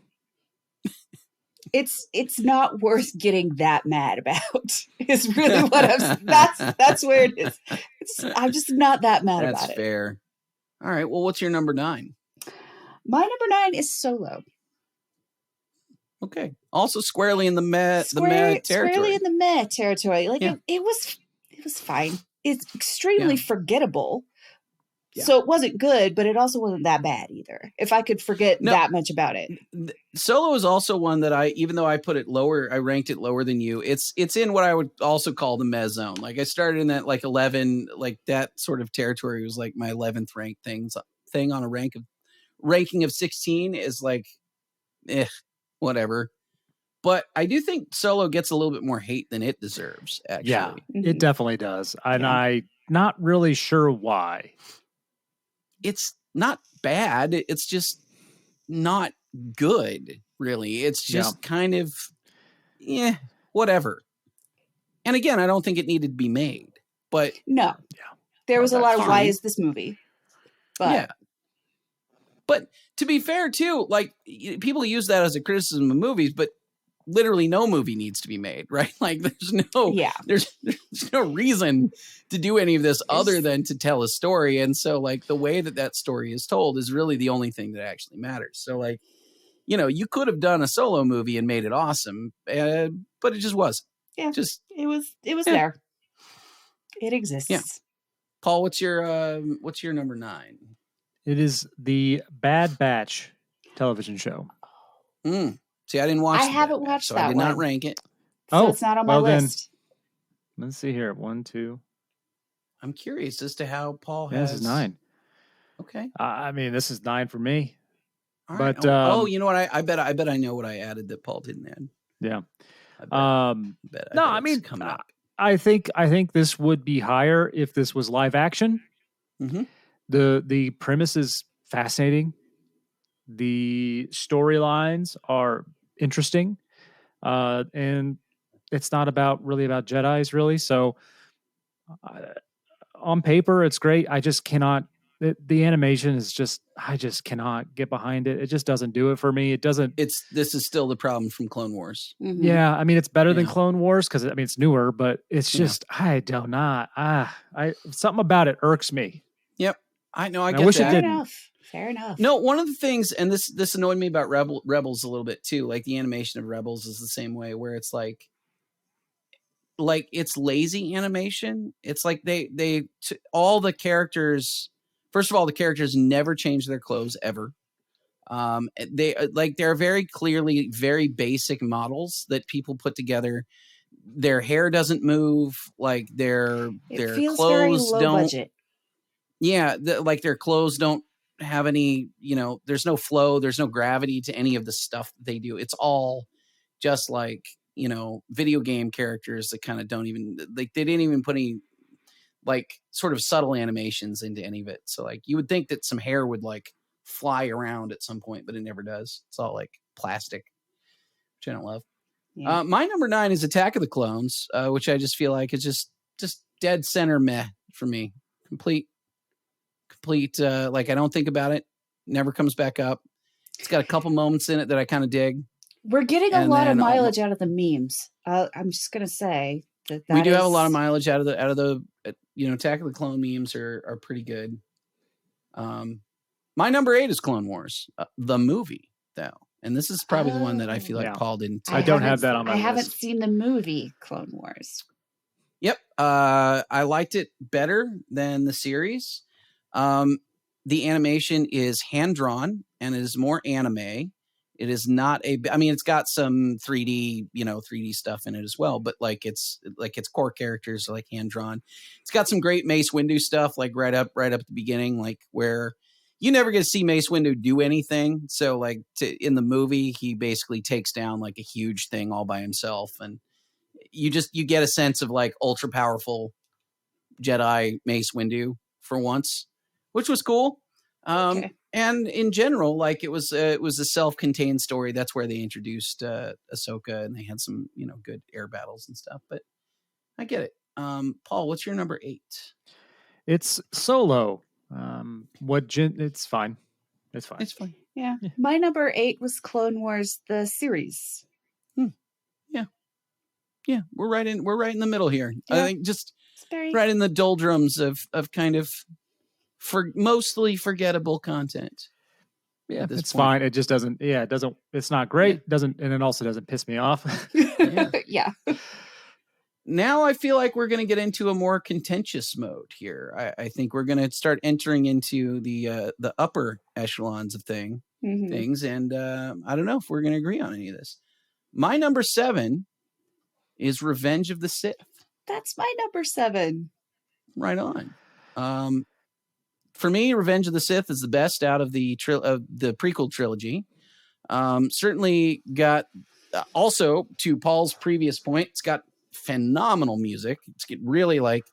It's not worth getting that mad about. Is really what that's where it is. I'm just not that mad about it. That's fair. All right. Well, what's your number 9? My number 9 is Solo. Okay. Also squarely in the meh territory. Squarely in the meh territory. Like it was fine. It's extremely forgettable. Yeah. So it wasn't good, but it also wasn't that bad either. If I could forget that much about it. Solo is also one that even though I put it lower, I ranked it lower than you. It's in what I would also call the meh zone. Like I started in that like 11, like that sort of territory was like my 11th ranked thing on a ranking of 16 is like, whatever. But I do think Solo gets a little bit more hate than it deserves, actually. Yeah, it definitely does. And not really sure why. It's not bad. It's just not good, really. It's just kind of, whatever. And again, I don't think it needed to be made, but No. There was a lot of fine. why is this movie? But yeah. But to be fair, too, like people use that as a criticism of movies, but literally no movie needs to be made, right? Like there's no reason to do any of this other than to tell a story. And so like the way that story is told is really the only thing that actually matters. So like, you could have done a solo movie and made it awesome, but it just wasn't. Yeah, it was there. It exists. Yeah. Paul, what's your number 9? It is the Bad Batch television show. See, I didn't watch. I haven't watched so that. I did not rank it. So it's not on my list. Let's see here. 1, 2. I'm curious as to how Paul has. This is 9. Okay. I mean, this is 9 for me. All but right. You know what? I bet I know what I added that Paul didn't add. Yeah. I think this would be higher if this was live action. Mm-hmm. The premise is fascinating. The storylines are interesting, and it's not really about Jedis, really. So, on paper, it's great. I just cannot. The animation is I just cannot get behind it. It just doesn't do it for me. It doesn't. This is still the problem from Clone Wars. Mm-hmm. Yeah, I mean, it's better than Clone Wars because it's newer, but it's just I do not. Something about it irks me. Yep, I know. I wish that. it didn't. Fair enough. No, one of the things, and this annoyed me about Rebels a little bit too. Like the animation of Rebels is the same way, where it's like it's lazy animation. It's like all the characters. First of all, the characters never change their clothes ever. They're very clearly very basic models that people put together. Their hair doesn't move. Like their feels clothes very low don't. Budget. Yeah, their clothes don't have any. There's no flow. There's no gravity to any of the stuff that they do. It's all just like video game characters that kind of don't even they didn't even put any like sort of subtle animations into any of it. So like you would think that some hair would like fly around at some point, but it never does. It's all like plastic, which I don't love. Yeah. My number 9 is Attack of the Clones, which I just feel like is just dead center meh for me. Complete. Like I don't think about it. Never comes back up. It's got a couple moments in it that I kind of dig. We're getting a lot of mileage out of the memes. I'm just gonna say that we do have a lot of mileage out of the Attack of the Clone memes are pretty good. My number 8 is Clone Wars, the movie though, and this is probably the one that I feel like Paul didn't. I don't have that on my list. I haven't seen the movie Clone Wars. Yep, I liked it better than the series. The animation is hand drawn and it is more anime. It is not it's got some 3D, 3D stuff in it as well, but its core characters are like hand drawn. It's got some great Mace Windu stuff, like right up at the beginning, like where you never get to see Mace Windu do anything. So in the movie, he basically takes down like a huge thing all by himself. And you get a sense of like ultra powerful Jedi Mace Windu for once, which was cool. Okay. And in general, like it was a self-contained story. That's where they introduced Ahsoka, and they had some good air battles and stuff. But I get it. Paul, what's your number 8? It's Solo. It's fine. It's fine. It's fine. Yeah. My number 8 was Clone Wars the series. Yeah. We're right in the middle here. Yeah. I think just right in the doldrums of kind of for mostly forgettable content. Yeah, it's fine. It just doesn't. Yeah, it doesn't. It's not great. Yeah. Doesn't, and it also doesn't piss me off. Yeah. Now I feel like we're going to get into a more contentious mode here. I think we're going to start entering into the upper echelons of things, and I don't know if we're going to agree on any of this. My number 7 is Revenge of the Sith. That's my number 7. Right on. For me, Revenge of the Sith is the best out of the prequel trilogy. Certainly got also to Paul's previous point. It's got phenomenal music. It's really like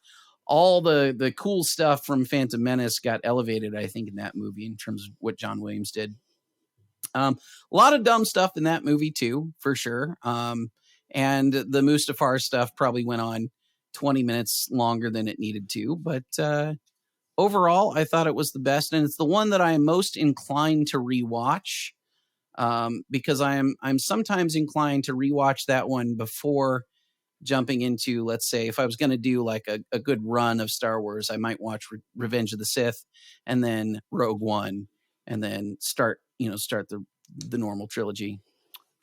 all the cool stuff from Phantom Menace got elevated, I think, in that movie in terms of what John Williams did. A lot of dumb stuff in that movie too, for sure. And the Mustafar stuff probably went on 20 minutes longer than it needed to, but overall, I thought it was the best, and it's the one that I am most inclined to rewatch, because I'm sometimes inclined to rewatch that one before jumping into, let's say, if I was going to do like a good run of Star Wars, I might watch Revenge of the Sith and then Rogue One, and then start the normal trilogy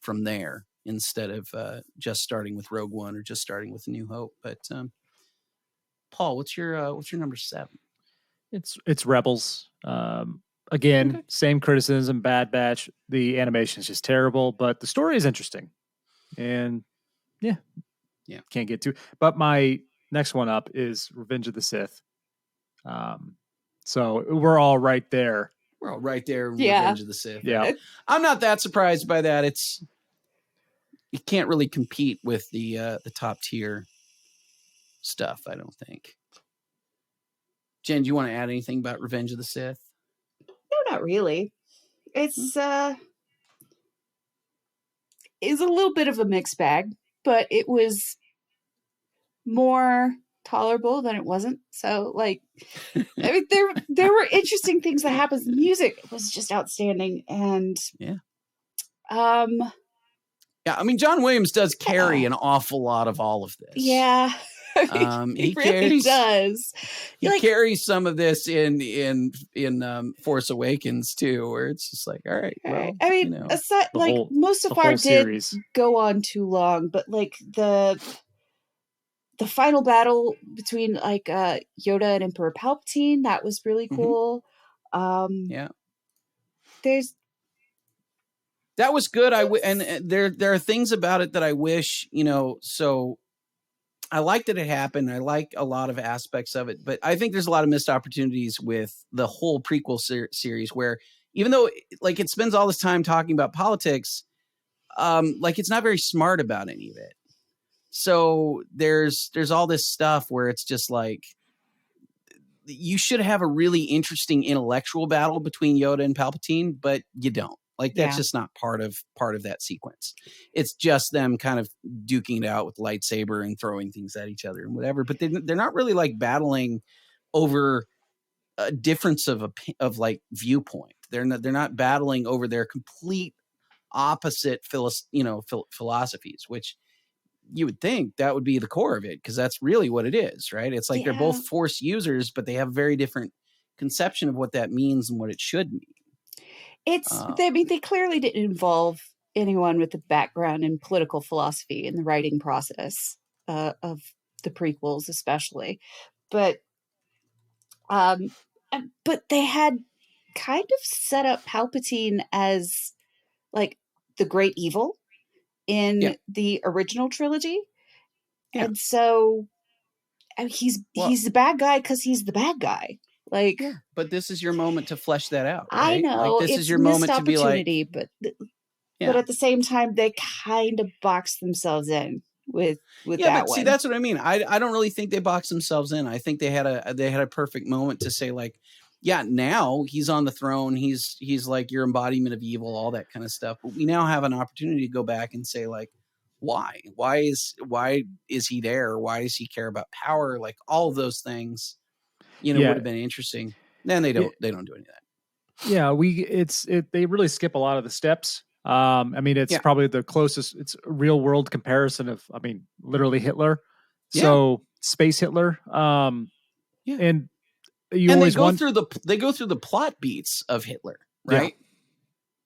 from there instead of just starting with Rogue One or just starting with A New Hope. But Paul, what's your number 7? It's Rebels. Again, Okay. same criticism, Bad Batch. The animation is just terrible, but the story is interesting. And yeah. Can't get to. But my next one up is Revenge of the Sith. So we're all right there. We're all right there. Yeah. Revenge of the Sith. Yeah. I'm not that surprised by that. You can't really compete with the top tier stuff, I don't think. Jen, do you want to add anything about Revenge of the Sith? No, not really. It's a little bit of a mixed bag, but it was more tolerable than it wasn't. So, like, I mean, there were interesting things that happened. The music was just outstanding, and yeah, I mean, John Williams does carry an awful lot of all of this. Yeah. He really does. He carries some of this in Force Awakens too, where it's just like, all right. Well, I mean, aside, like Mustafar did go on too long, but like the final battle between like Yoda and Emperor Palpatine, that was really cool. Yeah. That was good. And there are things about it that I wish, so I like that it happened. I like a lot of aspects of it, but I think there's a lot of missed opportunities with the whole prequel series where even though like it spends all this time talking about politics, like it's not very smart about any of it. So there's all this stuff where it's just like, you should have a really interesting intellectual battle between Yoda and Palpatine, but you don't. Like that's just not part of that sequence. It's just them kind of duking it out with lightsaber and throwing things at each other and whatever. But they're not really like battling over a difference of like viewpoint. They're not battling over their complete opposite philosophies, which you would think that would be the core of it, because that's really what it is, right? It's like they're both Force users, but they have a very different conception of what that means and what it should mean. They clearly didn't involve anyone with a background in political philosophy in the writing process of the prequels, especially. But they had kind of set up Palpatine as like the great evil in the original trilogy. Yeah. And so he's the bad guy because he's the bad guy. Like, but this is your moment to flesh that out. Right? I know like, this is your moment to be like, but at the same time, they kind of box themselves in with that one. See, that's what I mean. I don't really think they boxed themselves in. I think they had a perfect moment to say like, now he's on the throne. He's like your embodiment of evil, all that kind of stuff. But we now have an opportunity to go back and say like, why is he there? Why does he care about power? Like all of those things. Would have been interesting. Then they don't do any of that. Yeah, they really skip a lot of the steps. I mean, it's probably the closest. It's a real world comparison of, I mean, literally Hitler. So space Hitler. And they go through the plot beats of Hitler, right? Yeah.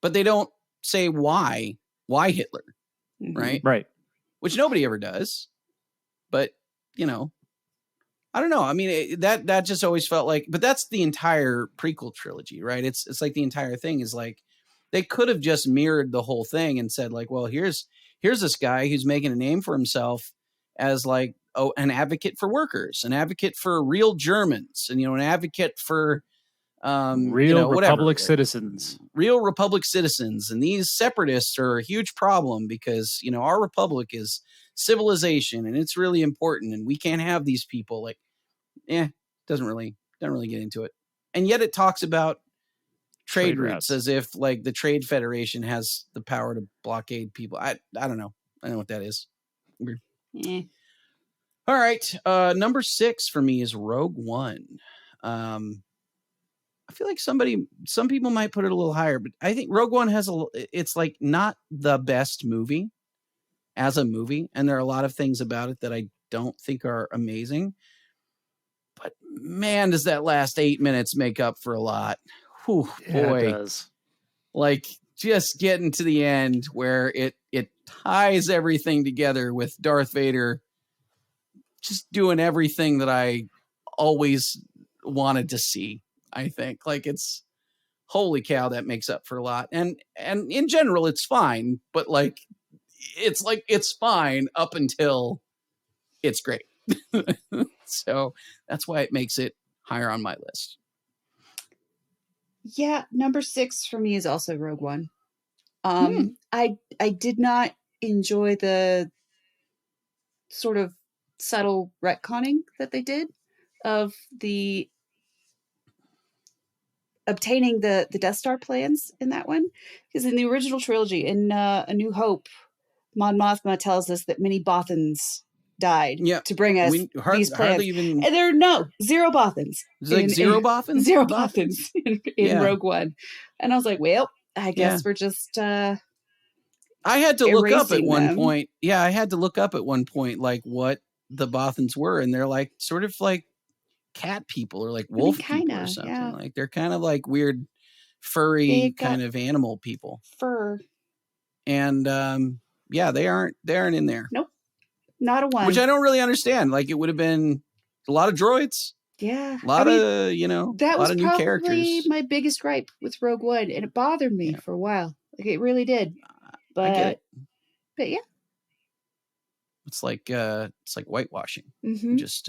But they don't say why Hitler, right? Right. Which nobody ever does. But I don't know. I mean, that just always felt like, but that's the entire prequel trilogy, right? It's like the entire thing is like, they could have just mirrored the whole thing and said like, well, here's this guy who's making a name for himself as like, an advocate for workers, an advocate for real Germans, and, an advocate for real Republic citizens. Real Republic citizens. And these separatists are a huge problem because, our Republic is civilization and it's really important and we can't have these people like, doesn't really get into it. And yet it talks about trade routes as if like the Trade Federation has the power to blockade people. I don't know. I don't know what that is. Weird. All right. Number 6 for me is Rogue One. I feel like some people might put it a little higher, but I think Rogue One it's like not the best movie as a movie. And there are a lot of things about it that I don't think are amazing, but man, does that last 8 minutes make up for a lot. Whew, boy. It does. Like just getting to the end where it ties everything together with Darth Vader just doing everything that I always wanted to see. I think like it's holy cow, that makes up for a lot. And in general, it's fine, but like it's fine up until it's great. So that's why it makes it higher on my list. Yeah, number 6 for me is also Rogue One. I did not enjoy the sort of subtle retconning that they did of the obtaining the Death Star plans in that one, because in the original trilogy, in A New Hope, Mon Mothma tells us that many Bothans died to bring us these plans, and there are zero Bothans. It's like zero Bothans? Zero Bothans in Rogue One. And I was like, well, I guess we're just I had to look up at one them. point. Yeah, I had to look up at one point like what the Bothans were, and they're like sort of like cat people or like wolf people or something. Yeah. Like they're kind of like weird furry kind of animal people. Fur. And they aren't in there. Nope. Not a one. Which I don't really understand. Like it would have been a lot of droids. Yeah. A lot of, that a lot of new characters. That was probably my biggest gripe with Rogue One, and it bothered me for a while. Like it really did. But yeah. It's like whitewashing. Mm-hmm. Just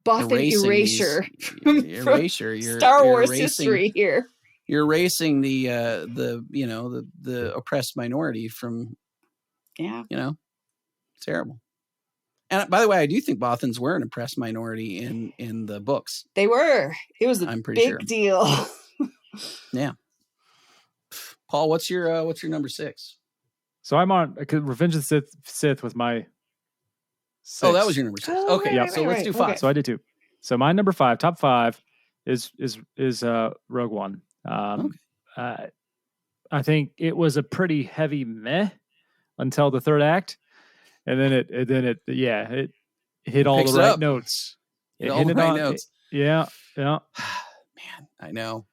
Bothan erasure. Erasure. Star Wars history here. You're erasing the oppressed minority from terrible. And by the way, I do think Bothans were an oppressed minority in the books. They were. It was a big deal. Yeah. Paul, what's your number 6? So I'm on Revenge of the Sith with my 6. Oh, that was your number 6. Oh, okay, right, so let's do 5. Okay. So I did 2. So my number 5, top 5 is Rogue One. I think it was a pretty heavy meh until the third act, and then it hit all the right notes. It hit the right notes. Yeah. Man, I know.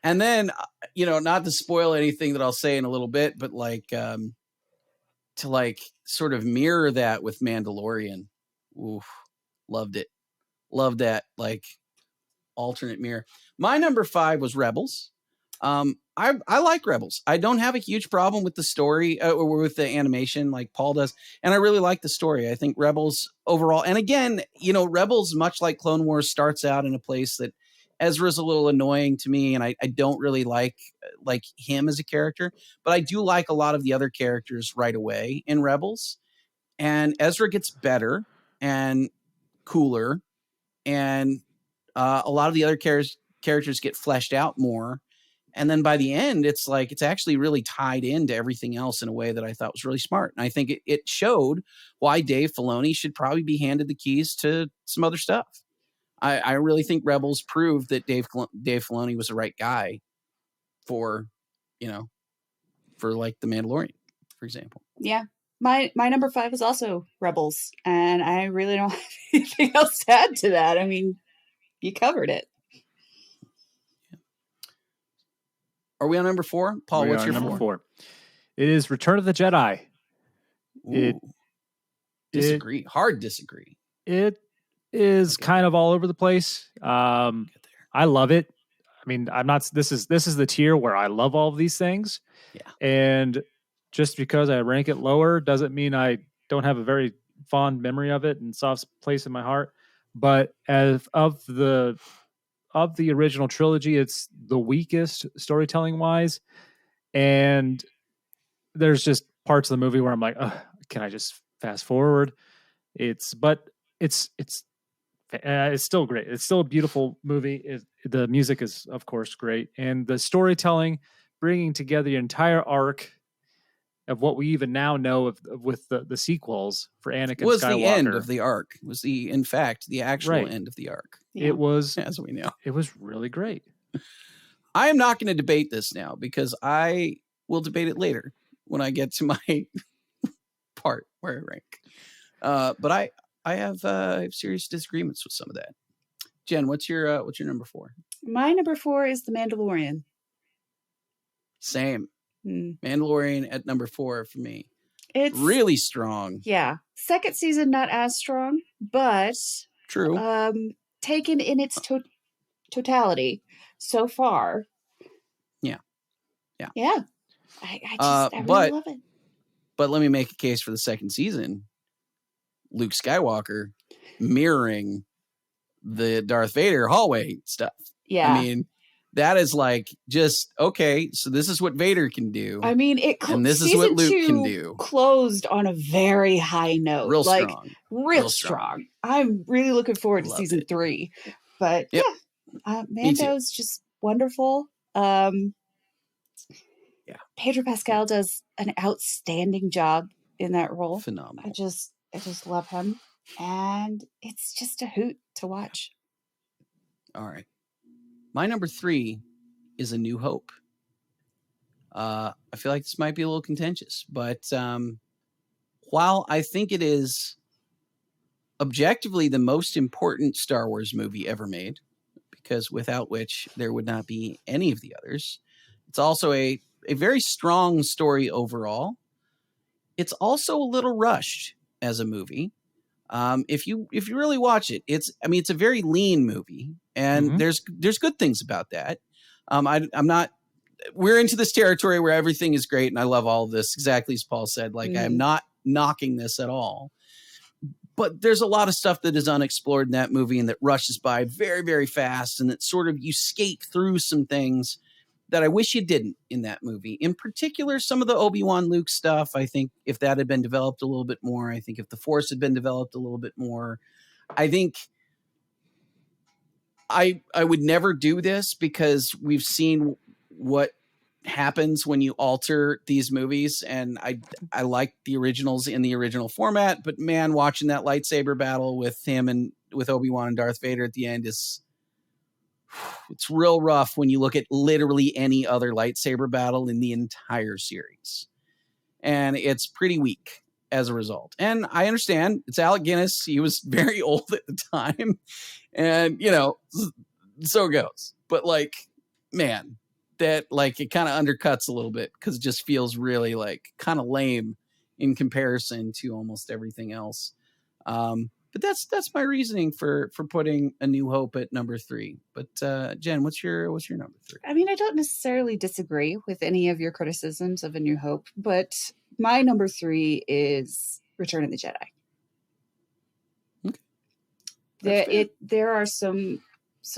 And then not to spoil anything that I'll say in a little bit, but like to like sort of mirror that with Mandalorian. Oof, loved it. Loved that like alternate mirror. My number 5 was Rebels. I like Rebels. I don't have a huge problem with the story or with the animation like Paul does. And I really like the story. I think Rebels overall, and again, Rebels, much like Clone Wars, starts out in a place that Ezra's a little annoying to me, and I don't really like him as a character, but I do like a lot of the other characters right away in Rebels. And Ezra gets better and cooler, and a lot of the other characters get fleshed out more. And then by the end, it's like it's actually really tied into everything else in a way that I thought was really smart. And I think it showed why Dave Filoni should probably be handed the keys to some other stuff. I really think Rebels proved that Dave Filoni was the right guy for like The Mandalorian, for example. Yeah. My number 5 is also Rebels, and I really don't have anything else to add to that. I mean, you covered it. Are we on number 4? Paul, what's your number 4? It is Return of the Jedi. Disagree. Hard disagree. It is kind of all over the place. I love it. I mean, I'm not. This is the tier where I love all of these things. Yeah. And just because I rank it lower doesn't mean I don't have a very fond memory of it and soft place in my heart. But as of the original trilogy, it's the weakest storytelling wise, and there's just parts of the movie where I'm like, can I just fast forward? It's It's still great. It's still a beautiful movie. The music is, of course, great. And the storytelling, bringing together the entire arc of what we even now know with the sequels for Anakin was Skywalker. The end of the arc. Was in fact, the actual end of the arc. Yeah. It was, as we know. It was really great. I am not going to debate this now because I will debate it later when I get to my part where I rank. But I have serious disagreements with some of that. Jen, what's your number 4? My number 4 is The Mandalorian. Same. Mandalorian at number 4 for me. It's really strong. Yeah. Second season, not as strong, but true. Taken in its totality so far. Yeah. I really love it. But let me make a case for the second season. Luke Skywalker mirroring the Darth Vader hallway stuff. Yeah. I mean, that is like just, okay, so this is what Vader can do. I mean, and this is what Luke can do. Closed on a very high note. Real strong. Real strong. I'm really looking forward to season 3. But Mando's just wonderful. Pedro Pascal does an outstanding job in that role. Phenomenal. I just love him. And it's just a hoot to watch. All right. My number 3 is A New Hope. I feel like this might be a little contentious, but while I think it is objectively the most important Star Wars movie ever made, because without which there would not be any of the others, it's also a very strong story overall. It's also a little rushed as a movie. If you really watch it, it's a very lean movie, and there's good things about that. We're into this territory where everything is great, and I love all of this, exactly as Paul said. Like, I'm not knocking this at all, but there's a lot of stuff that is unexplored in that movie and that rushes by very, very fast, and that sort of you skate through some things that I wish you didn't in that movie. In particular, some of the Obi-Wan Luke stuff, I think if that had been developed a little bit more, I think if the Force had been developed a little bit more, I think I would never do this because we've seen what happens when you alter these movies. And I like the originals in the original format, but man, watching that lightsaber battle with him and with Obi-Wan and Darth Vader at the end it's real rough when you look at literally any other lightsaber battle in the entire series. And it's pretty weak as a result. And I understand it's Alec Guinness. He was very old at the time. And, so it goes. But like, man, that like it kind of undercuts a little bit because it just feels really like kind of lame in comparison to almost everything else. But that's my reasoning for putting A New Hope at number 3. But Jen, what's your number 3? I mean, I don't necessarily disagree with any of your criticisms of A New Hope, but my number 3 is Return of the Jedi. Okay. There are some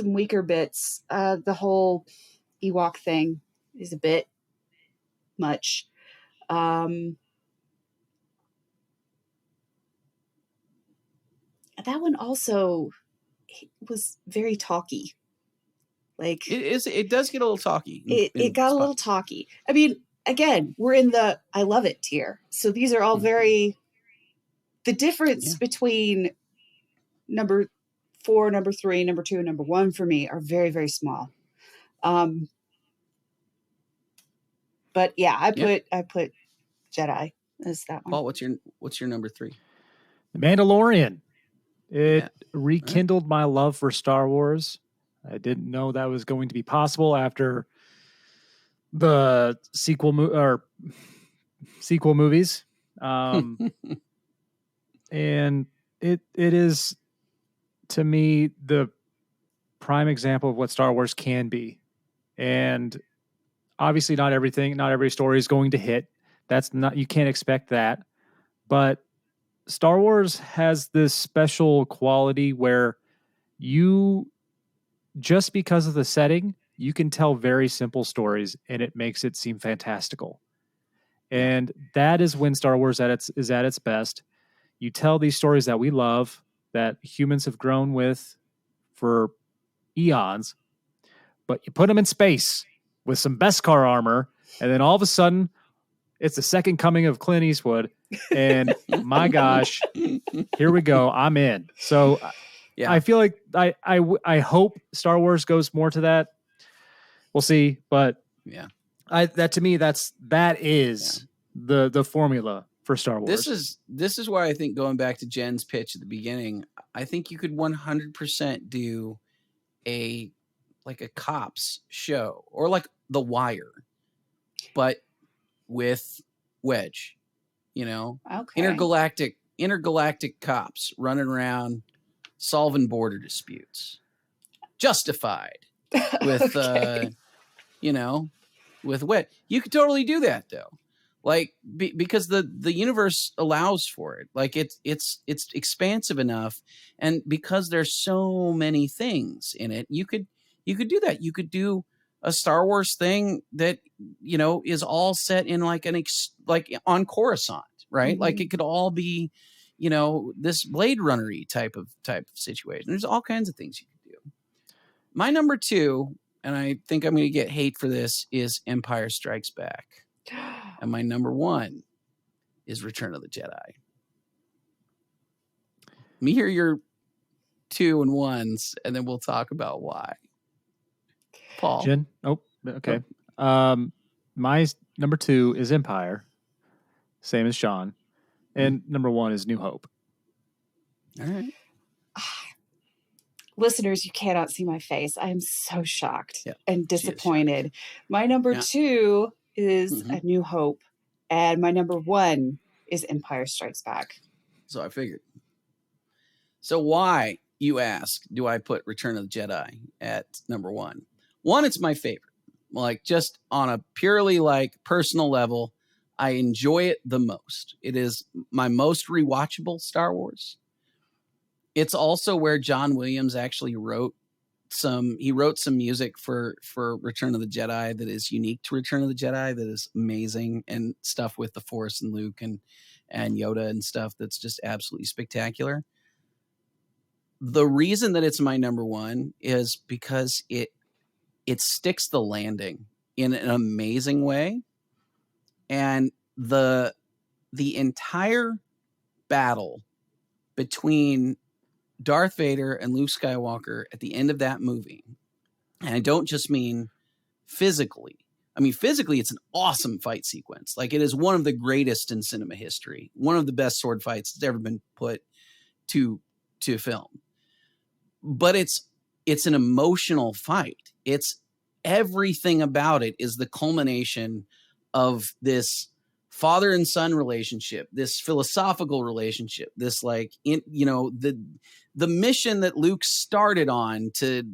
weaker bits. The whole Ewok thing is a bit much. That one also was very talky. Like it does get a little talky. It got a little talky. I mean, again, we're in the I love it tier. So these are all very the difference between number 4, number 3, number 2, and number 1 for me are very, very small. But yeah, I put Jedi as that one. Paul, what's your number 3? The Mandalorian. It rekindled my love for Star Wars. I didn't know that was going to be possible after the sequel movies. And it is, to me, the prime example of what Star Wars can be. And obviously not every story is going to hit. You can't expect that. But Star Wars has this special quality where just because of the setting, you can tell very simple stories and it makes it seem fantastical. And that is when Star Wars is at its best. You tell these stories that we love that humans have grown with for eons, but you put them in space with some Beskar armor, and then all of a sudden, it's the second coming of Clint Eastwood. And my gosh, here we go. I'm in. So Yeah. I feel like I hope Star Wars goes more to that. We'll see, but yeah, that to me that is the formula for Star Wars. This is why I think, going back to Jen's pitch at the beginning, I think you could 100% do a cops show, or like The Wire, but with Wedge, Okay. intergalactic cops running around solving border disputes, justified with Okay. with Wedge. You could totally do that though, because the universe allows for it. Like it's expansive enough, and because there's so many things in it, you could do that. You could do a Star Wars thing that is all set in like on Coruscant, right? Mhm. Like it could all be this Blade Runner-y type of situation. There's all kinds of things you could do. My number 2, and I think I'm going to get hate for this, is Empire Strikes Back. And my number 1 is Return of the Jedi. Let me hear your 2 and 1s, and then we'll talk about why. Paul. Jen? Oh, okay. My number 2 is Empire, same as Sean, and number 1 is New Hope. All right. Listeners, you cannot see my face. I am so shocked and disappointed. Shocked. My number 2 is A New Hope, and my number 1 is Empire Strikes Back. So I figured. So why, you ask, do I put Return of the Jedi at number 1? One, it's my favorite. Like, just on a purely personal level, I enjoy it the most. It is my most rewatchable Star Wars. It's also where John Williams actually wrote some music for Return of the Jedi that is unique to Return of the Jedi, that is amazing, and stuff with the Force and Luke and Yoda and stuff that's just absolutely spectacular. The reason that it's my number 1 is because it sticks the landing in an amazing way, and the entire battle between Darth Vader and Luke Skywalker at the end of that movie, and I don't just mean physically. I mean, physically, it's an awesome fight sequence. Like, it is one of the greatest in cinema history, one of the best sword fights that's ever been put to film. But it's an emotional fight. It's everything about it is the culmination of this father and son relationship, this philosophical relationship, this the mission that Luke started on to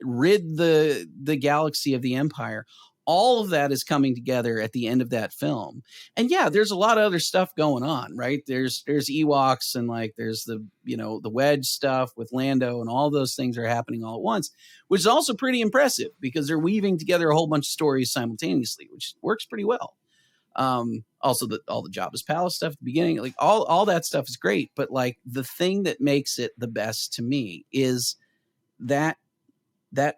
rid the galaxy of the Empire. All of that is coming together at the end of that film. And yeah, there's a lot of other stuff going on, right? There's Ewoks, and there's the Wedge stuff with Lando, and all those things are happening all at once, which is also pretty impressive because they're weaving together a whole bunch of stories simultaneously, which works pretty well. Also all the Jabba's palace stuff at the beginning, all that stuff is great. But the thing that makes it the best to me is that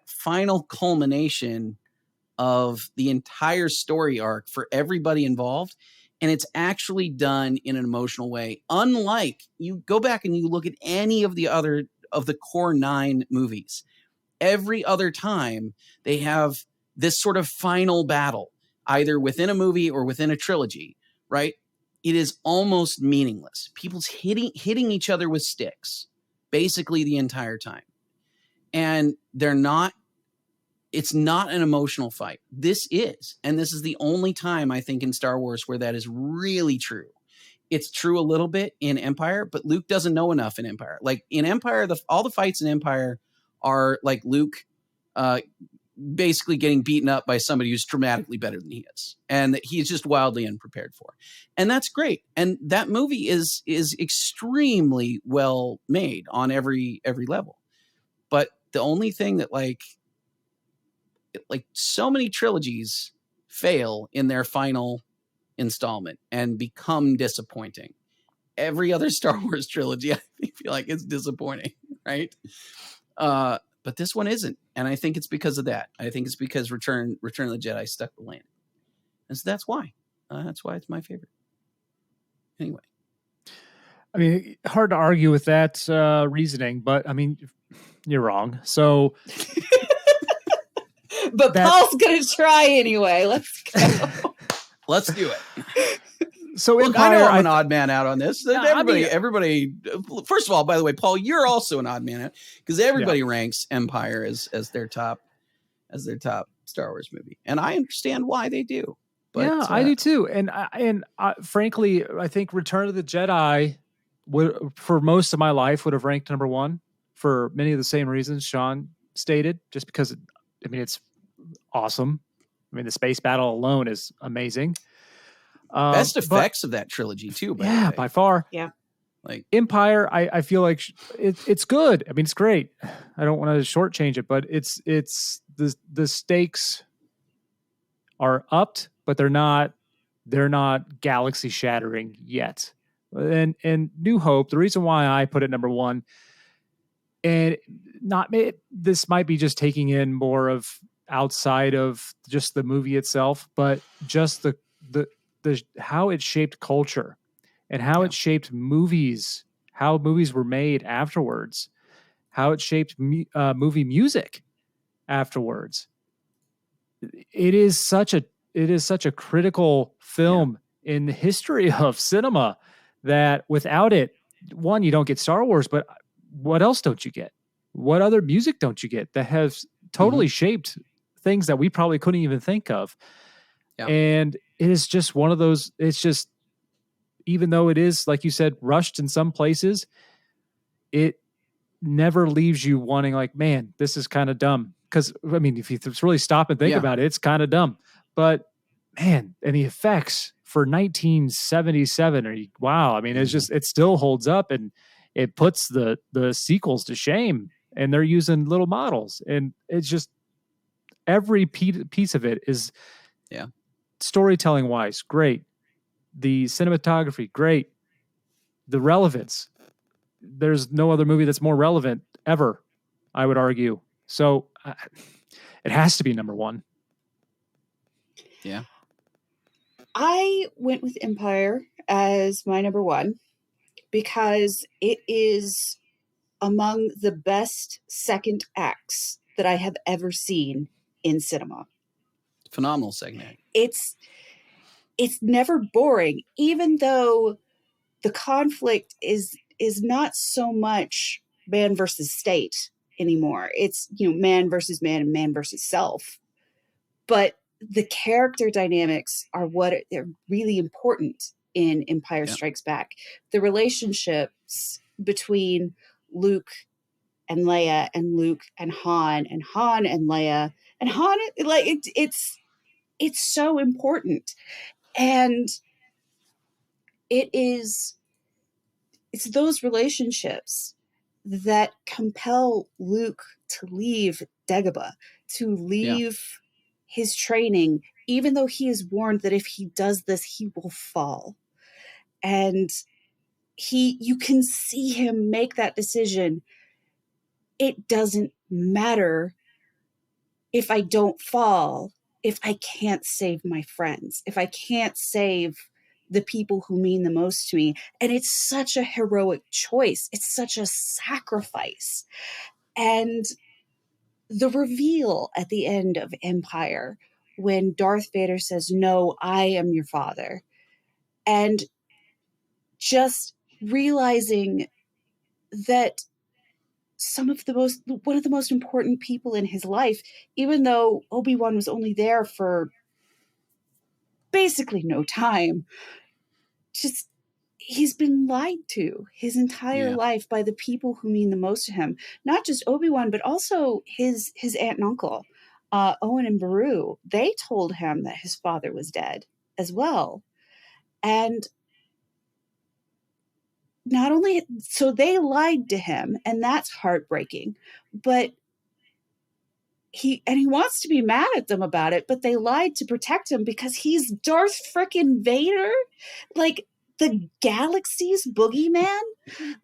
final culmination of the entire story arc for everybody involved. And it's actually done in an emotional way. Unlike, you go back and you look at any of the other of the core 9 movies, every other time they have this sort of final battle, either within a movie or within a trilogy, right? It is almost meaningless. People's hitting each other with sticks basically the entire time. And it's not an emotional fight. This is. And this is the only time, I think, in Star Wars where that is really true. It's true a little bit in Empire, but Luke doesn't know enough in Empire. Like, in Empire, all the fights in Empire are like Luke basically getting beaten up by somebody who's dramatically better than he is, and that he's just wildly unprepared for. And that's great. And that movie is extremely well made on every level. But the only thing that so many trilogies fail in their final installment and become disappointing. every other Star Wars trilogy, I feel like it's disappointing, right? But this one isn't, and I think it's because of that. I think it's because Return of the Jedi stuck the landing, and so that's why. That's why it's my favorite. Anyway, I mean, hard to argue with that reasoning, but I mean, you're wrong. So, but Paul's gonna try anyway. Let's go. Let's do it. So Look, Empire, I know I'm an odd man out on this. No, Everybody. First of all, by the way, Paul, you're also an odd man out because everybody ranks Empire as their top Star Wars movie, and I understand why they do. But, yeah, I do too. And frankly, I think Return of the Jedi would, for most of my life, would have ranked number one for many of the same reasons Sean stated. Just because, it's awesome. I mean, the space battle alone is amazing. Best effects of that trilogy too. By far. Yeah. Like Empire, I feel like it's good. I mean, it's great. I don't want to shortchange it, but it's the stakes are upped, but they're not galaxy shattering yet. And New Hope, the reason why I put it number one, and this might be just taking in more of outside of just the movie itself, but just the how it shaped culture and how it shaped movies, how movies were made afterwards, how it shaped movie music afterwards. It is such a critical film in the history of cinema that without it, one, you don't get Star Wars, but what else don't you get? What other music don't you get that has totally shaped things that we probably couldn't even think of? Yeah. And it is just one of those, it's just, even though it is, like you said, rushed in some places, it never leaves you wanting like, man, this is kind of dumb. Because, I mean, if you really stop and think about it, it's kind of dumb. But, man, and the effects for 1977 wow. I mean, it's just, it still holds up and it puts the sequels to shame. And they're using little models. And it's just, every piece of it is storytelling wise, great. The cinematography, great. The relevance, there's no other movie that's more relevant ever, I would argue. So it has to be number one. Yeah. I went with Empire as my number one because it is among the best second acts that I have ever seen in cinema. Phenomenal second act. It's never boring, even though the conflict is not so much man versus state anymore. It's, man versus man and man versus self. But the character dynamics are they're really important in Empire Strikes Back. The relationships between Luke and Leia and Luke and Han and Leia and Han, like it's so important. And it's those relationships that compel Luke to leave Dagobah, to leave his training, even though he is warned that if he does this, he will fall. And you can see him make that decision. It doesn't matter if I don't fall, if I can't save my friends, if I can't save the people who mean the most to me. And it's such a heroic choice. It's such a sacrifice. And the reveal at the end of Empire, when Darth Vader says, "No, I am your father," and just realizing that one of the most important people in his life, even though Obi-Wan was only there for basically no time, just he's been lied to his entire life by the people who mean the most to him. Not just Obi-Wan, but also his aunt and uncle, Owen and Beru. They told him that his father was dead as well. And not only, so they lied to him, and that's heartbreaking, but he wants to be mad at them about it, but they lied to protect him because he's Darth frickin' Vader. Like, the galaxy's boogeyman,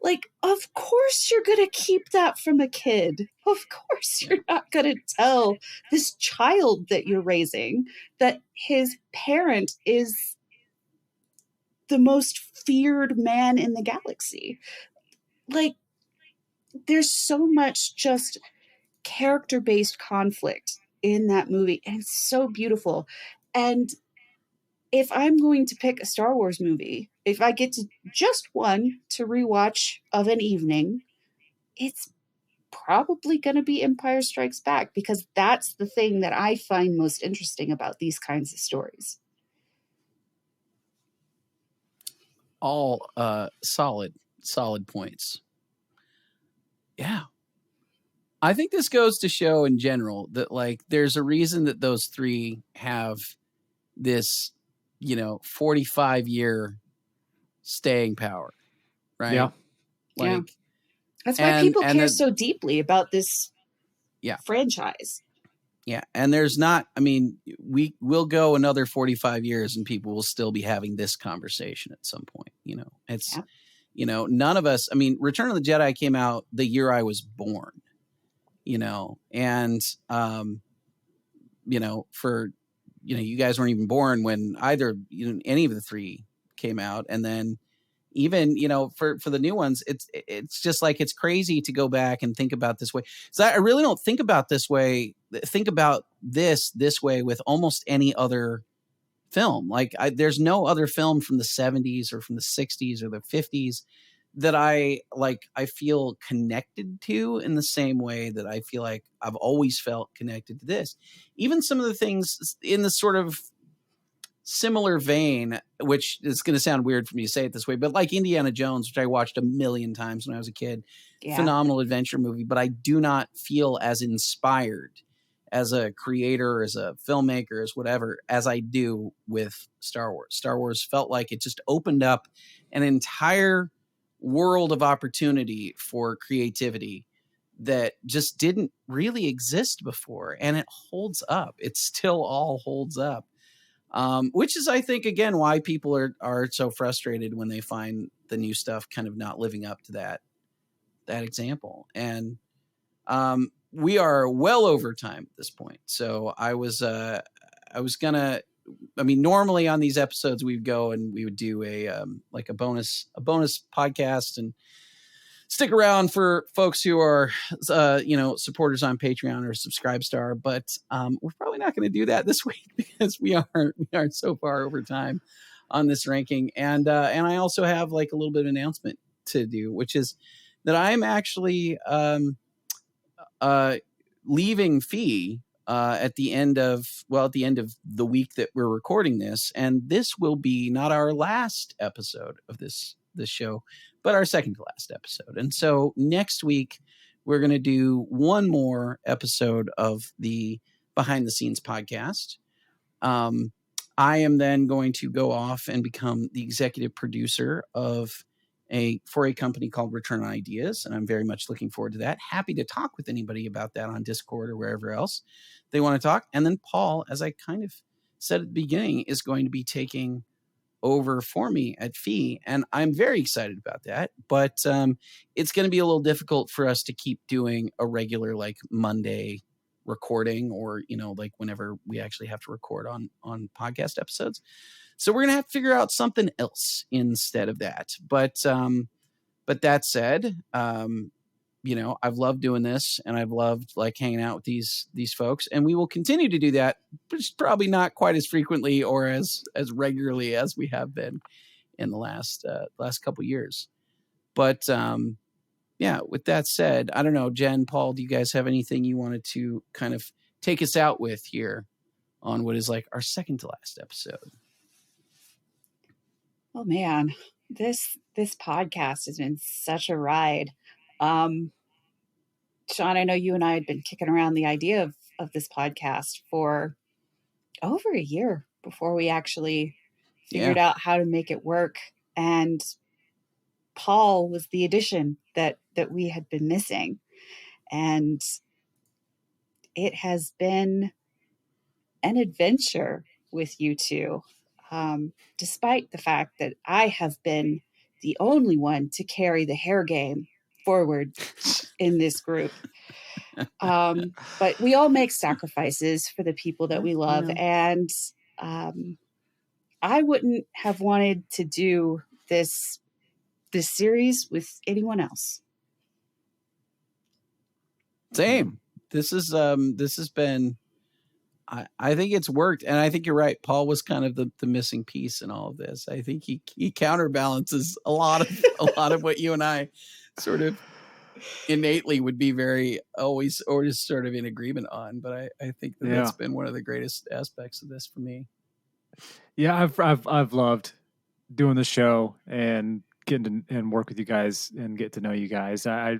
like, of course you're going to keep that from a kid. Of course you're not going to tell this child that you're raising that his parent is the most feared man in the galaxy. Like, there's so much just character-based conflict in that movie, and it's so beautiful. And if I'm going to pick a Star Wars movie, if I get to just one to rewatch of an evening, it's probably going to be Empire Strikes Back, because that's the thing that I find most interesting about these kinds of stories. All solid points. Yeah. I think this goes to show in general that, like, there's a reason that those three have this, 45-year staying power, right? Yeah. Yeah. That's why people care so deeply about this franchise. Yeah. And there's not, I mean, we will go another 45 years and people will still be having this conversation at some point. It's, none of us, I mean, Return of the Jedi came out the year I was born, and, for, you guys weren't even born when either, any of the three came out. And then even, for the new ones, it's just like, it's crazy to go back and think about this way. So I really don't think about this way. Think about this way with almost any other film. Like, there's no other film from the 70s or from the 60s or the 50s that I feel connected to in the same way that I feel like I've always felt connected to this. Even some of the things in the sort of similar vein, which is going to sound weird for me to say it this way, but like Indiana Jones, which I watched a million times when I was a kid, phenomenal adventure movie, but I do not feel as inspired as a creator, as a filmmaker, as whatever, as I do with Star Wars. Star Wars felt like it just opened up an entire world of opportunity for creativity that just didn't really exist before. And it holds up. It still all holds up. Which is, I think, again, why people are so frustrated when they find the new stuff kind of not living up to that example. And we are well over time at this point. So I was gonna, I mean, normally on these episodes we'd go and we would do a bonus podcast and stick around for folks who are, supporters on Patreon or Subscribestar, but we're probably not going to do that this week because we are so far over time on this ranking. And I also have like a little bit of announcement to do, which is that I'm actually leaving Fee at the end of the week that we're recording this. And this will be not our last episode of this show, but our second to last episode. And so next week, we're going to do one more episode of the Behind the Scenes podcast. I am then going to go off and become the executive producer for a company called Return on Ideas. And I'm very much looking forward to that. Happy to talk with anybody about that on Discord or wherever else they want to talk. And then Paul, as I kind of said at the beginning, is going to be taking over for me at Fee, and I'm very excited about that. But it's going to be a little difficult for us to keep doing a regular like Monday recording, or like whenever we actually have to record on podcast episodes. So we're gonna have to figure out something else instead of that. But that said, I've loved doing this, and I've loved like hanging out with these folks, and we will continue to do that, but it's probably not quite as frequently or as regularly as we have been in the last couple years. But with that said, I don't know, Jen, Paul, do you guys have anything you wanted to kind of take us out with here on what is like our second to last episode? Oh man, this podcast has been such a ride. Sean, I know you and I had been kicking around the idea of this podcast for over a year before we actually figured out how to make it work. And Paul was the addition that we had been missing. And it has been an adventure with you two. despite the fact that I have been the only one to carry the hair game forward in this group. But we all make sacrifices for the people that we love. And I wouldn't have wanted to do this series with anyone else. Same. This has been, I think it's worked. And I think you're right. Paul was kind of the missing piece in all of this. I think he counterbalances a lot of what you and I sort of innately would be very always or just sort of in agreement on. But I think that's been one of the greatest aspects of this for me. Yeah, I've loved doing the show and getting to and work with you guys and get to know you guys. I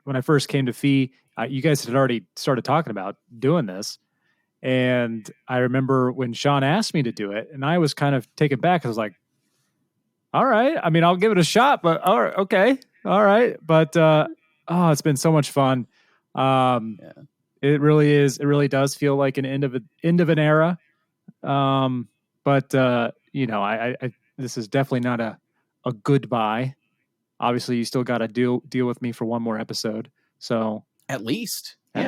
when I first came to Fee, you guys had already started talking about doing this, and I remember when Sean asked me to do it, and I was kind of taken back. I was like, "All right, I mean, I'll give it a shot, but all right, okay, all right." But it's been so much fun. It really is. It really does feel like an end of an era. But I this is definitely not a goodbye. Obviously, you still got to deal with me for one more episode. So at least. So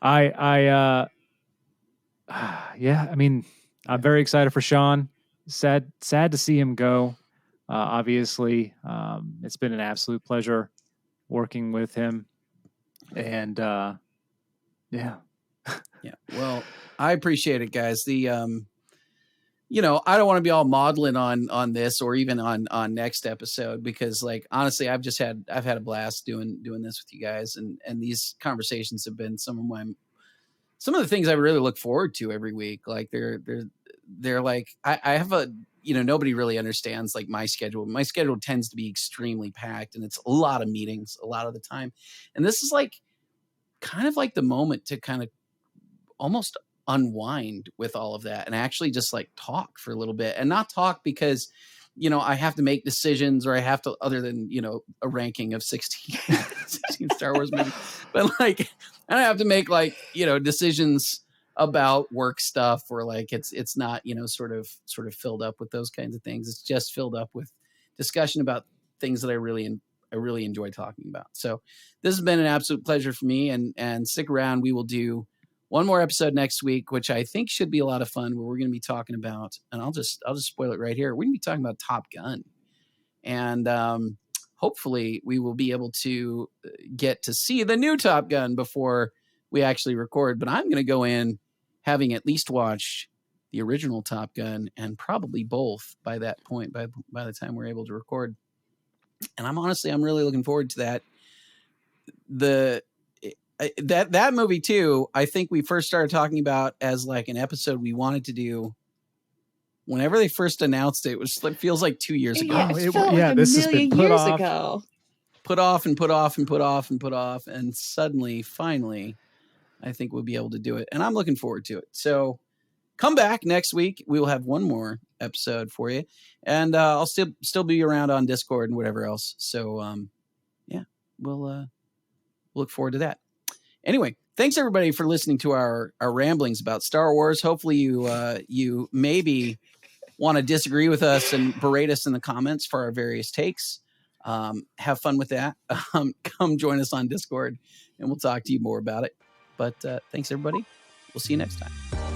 I mean, I'm very excited for Sean. Sad to see him go. Obviously, it's been an absolute pleasure working with him. And yeah. Well, I appreciate it, guys. The I don't want to be all maudlin on this or even on next episode, because like honestly, I've had a blast doing this with you guys, and these conversations have been some of the things I really look forward to every week. Like they're like I have a nobody really understands like my schedule. My schedule tends to be extremely packed, and it's a lot of meetings a lot of the time. And this is like kind of like the moment to kind of almost unwind with all of that and actually just like talk for a little bit, and not talk because I have to make decisions or I have to, other than a ranking of 16 Star Wars movies, but like I don't have to make like decisions about work stuff, or like it's not sort of filled up with those kinds of things. It's just filled up with discussion about things that I really enjoy talking about. So this has been an absolute pleasure for me, and stick around. We will do one more episode next week, which I think should be a lot of fun, where we're going to be talking about, and I'll just spoil it right here. We're going to be talking about Top Gun, and hopefully we will be able to get to see the new Top Gun before we actually record. But I'm going to go in having at least watched the original Top Gun, and probably both by that point, by the time we're able to record. And I'm really looking forward to that. That movie too, I think we first started talking about as like an episode we wanted to do whenever they first announced it. It feels like 2 years ago. Yeah, it felt like this has been put off. Ago. Put off and put off and put off and put off, and suddenly, finally, I think we'll be able to do it, and I'm looking forward to it. So come back next week. We will have one more episode for you, and I'll still be around on Discord and whatever else. So we'll look forward to that. Anyway, thanks everybody for listening to our ramblings about Star Wars. Hopefully you maybe want to disagree with us and berate us in the comments for our various takes. Have fun with that. Come join us on Discord, and we'll talk to you more about it. But thanks everybody. We'll see you next time.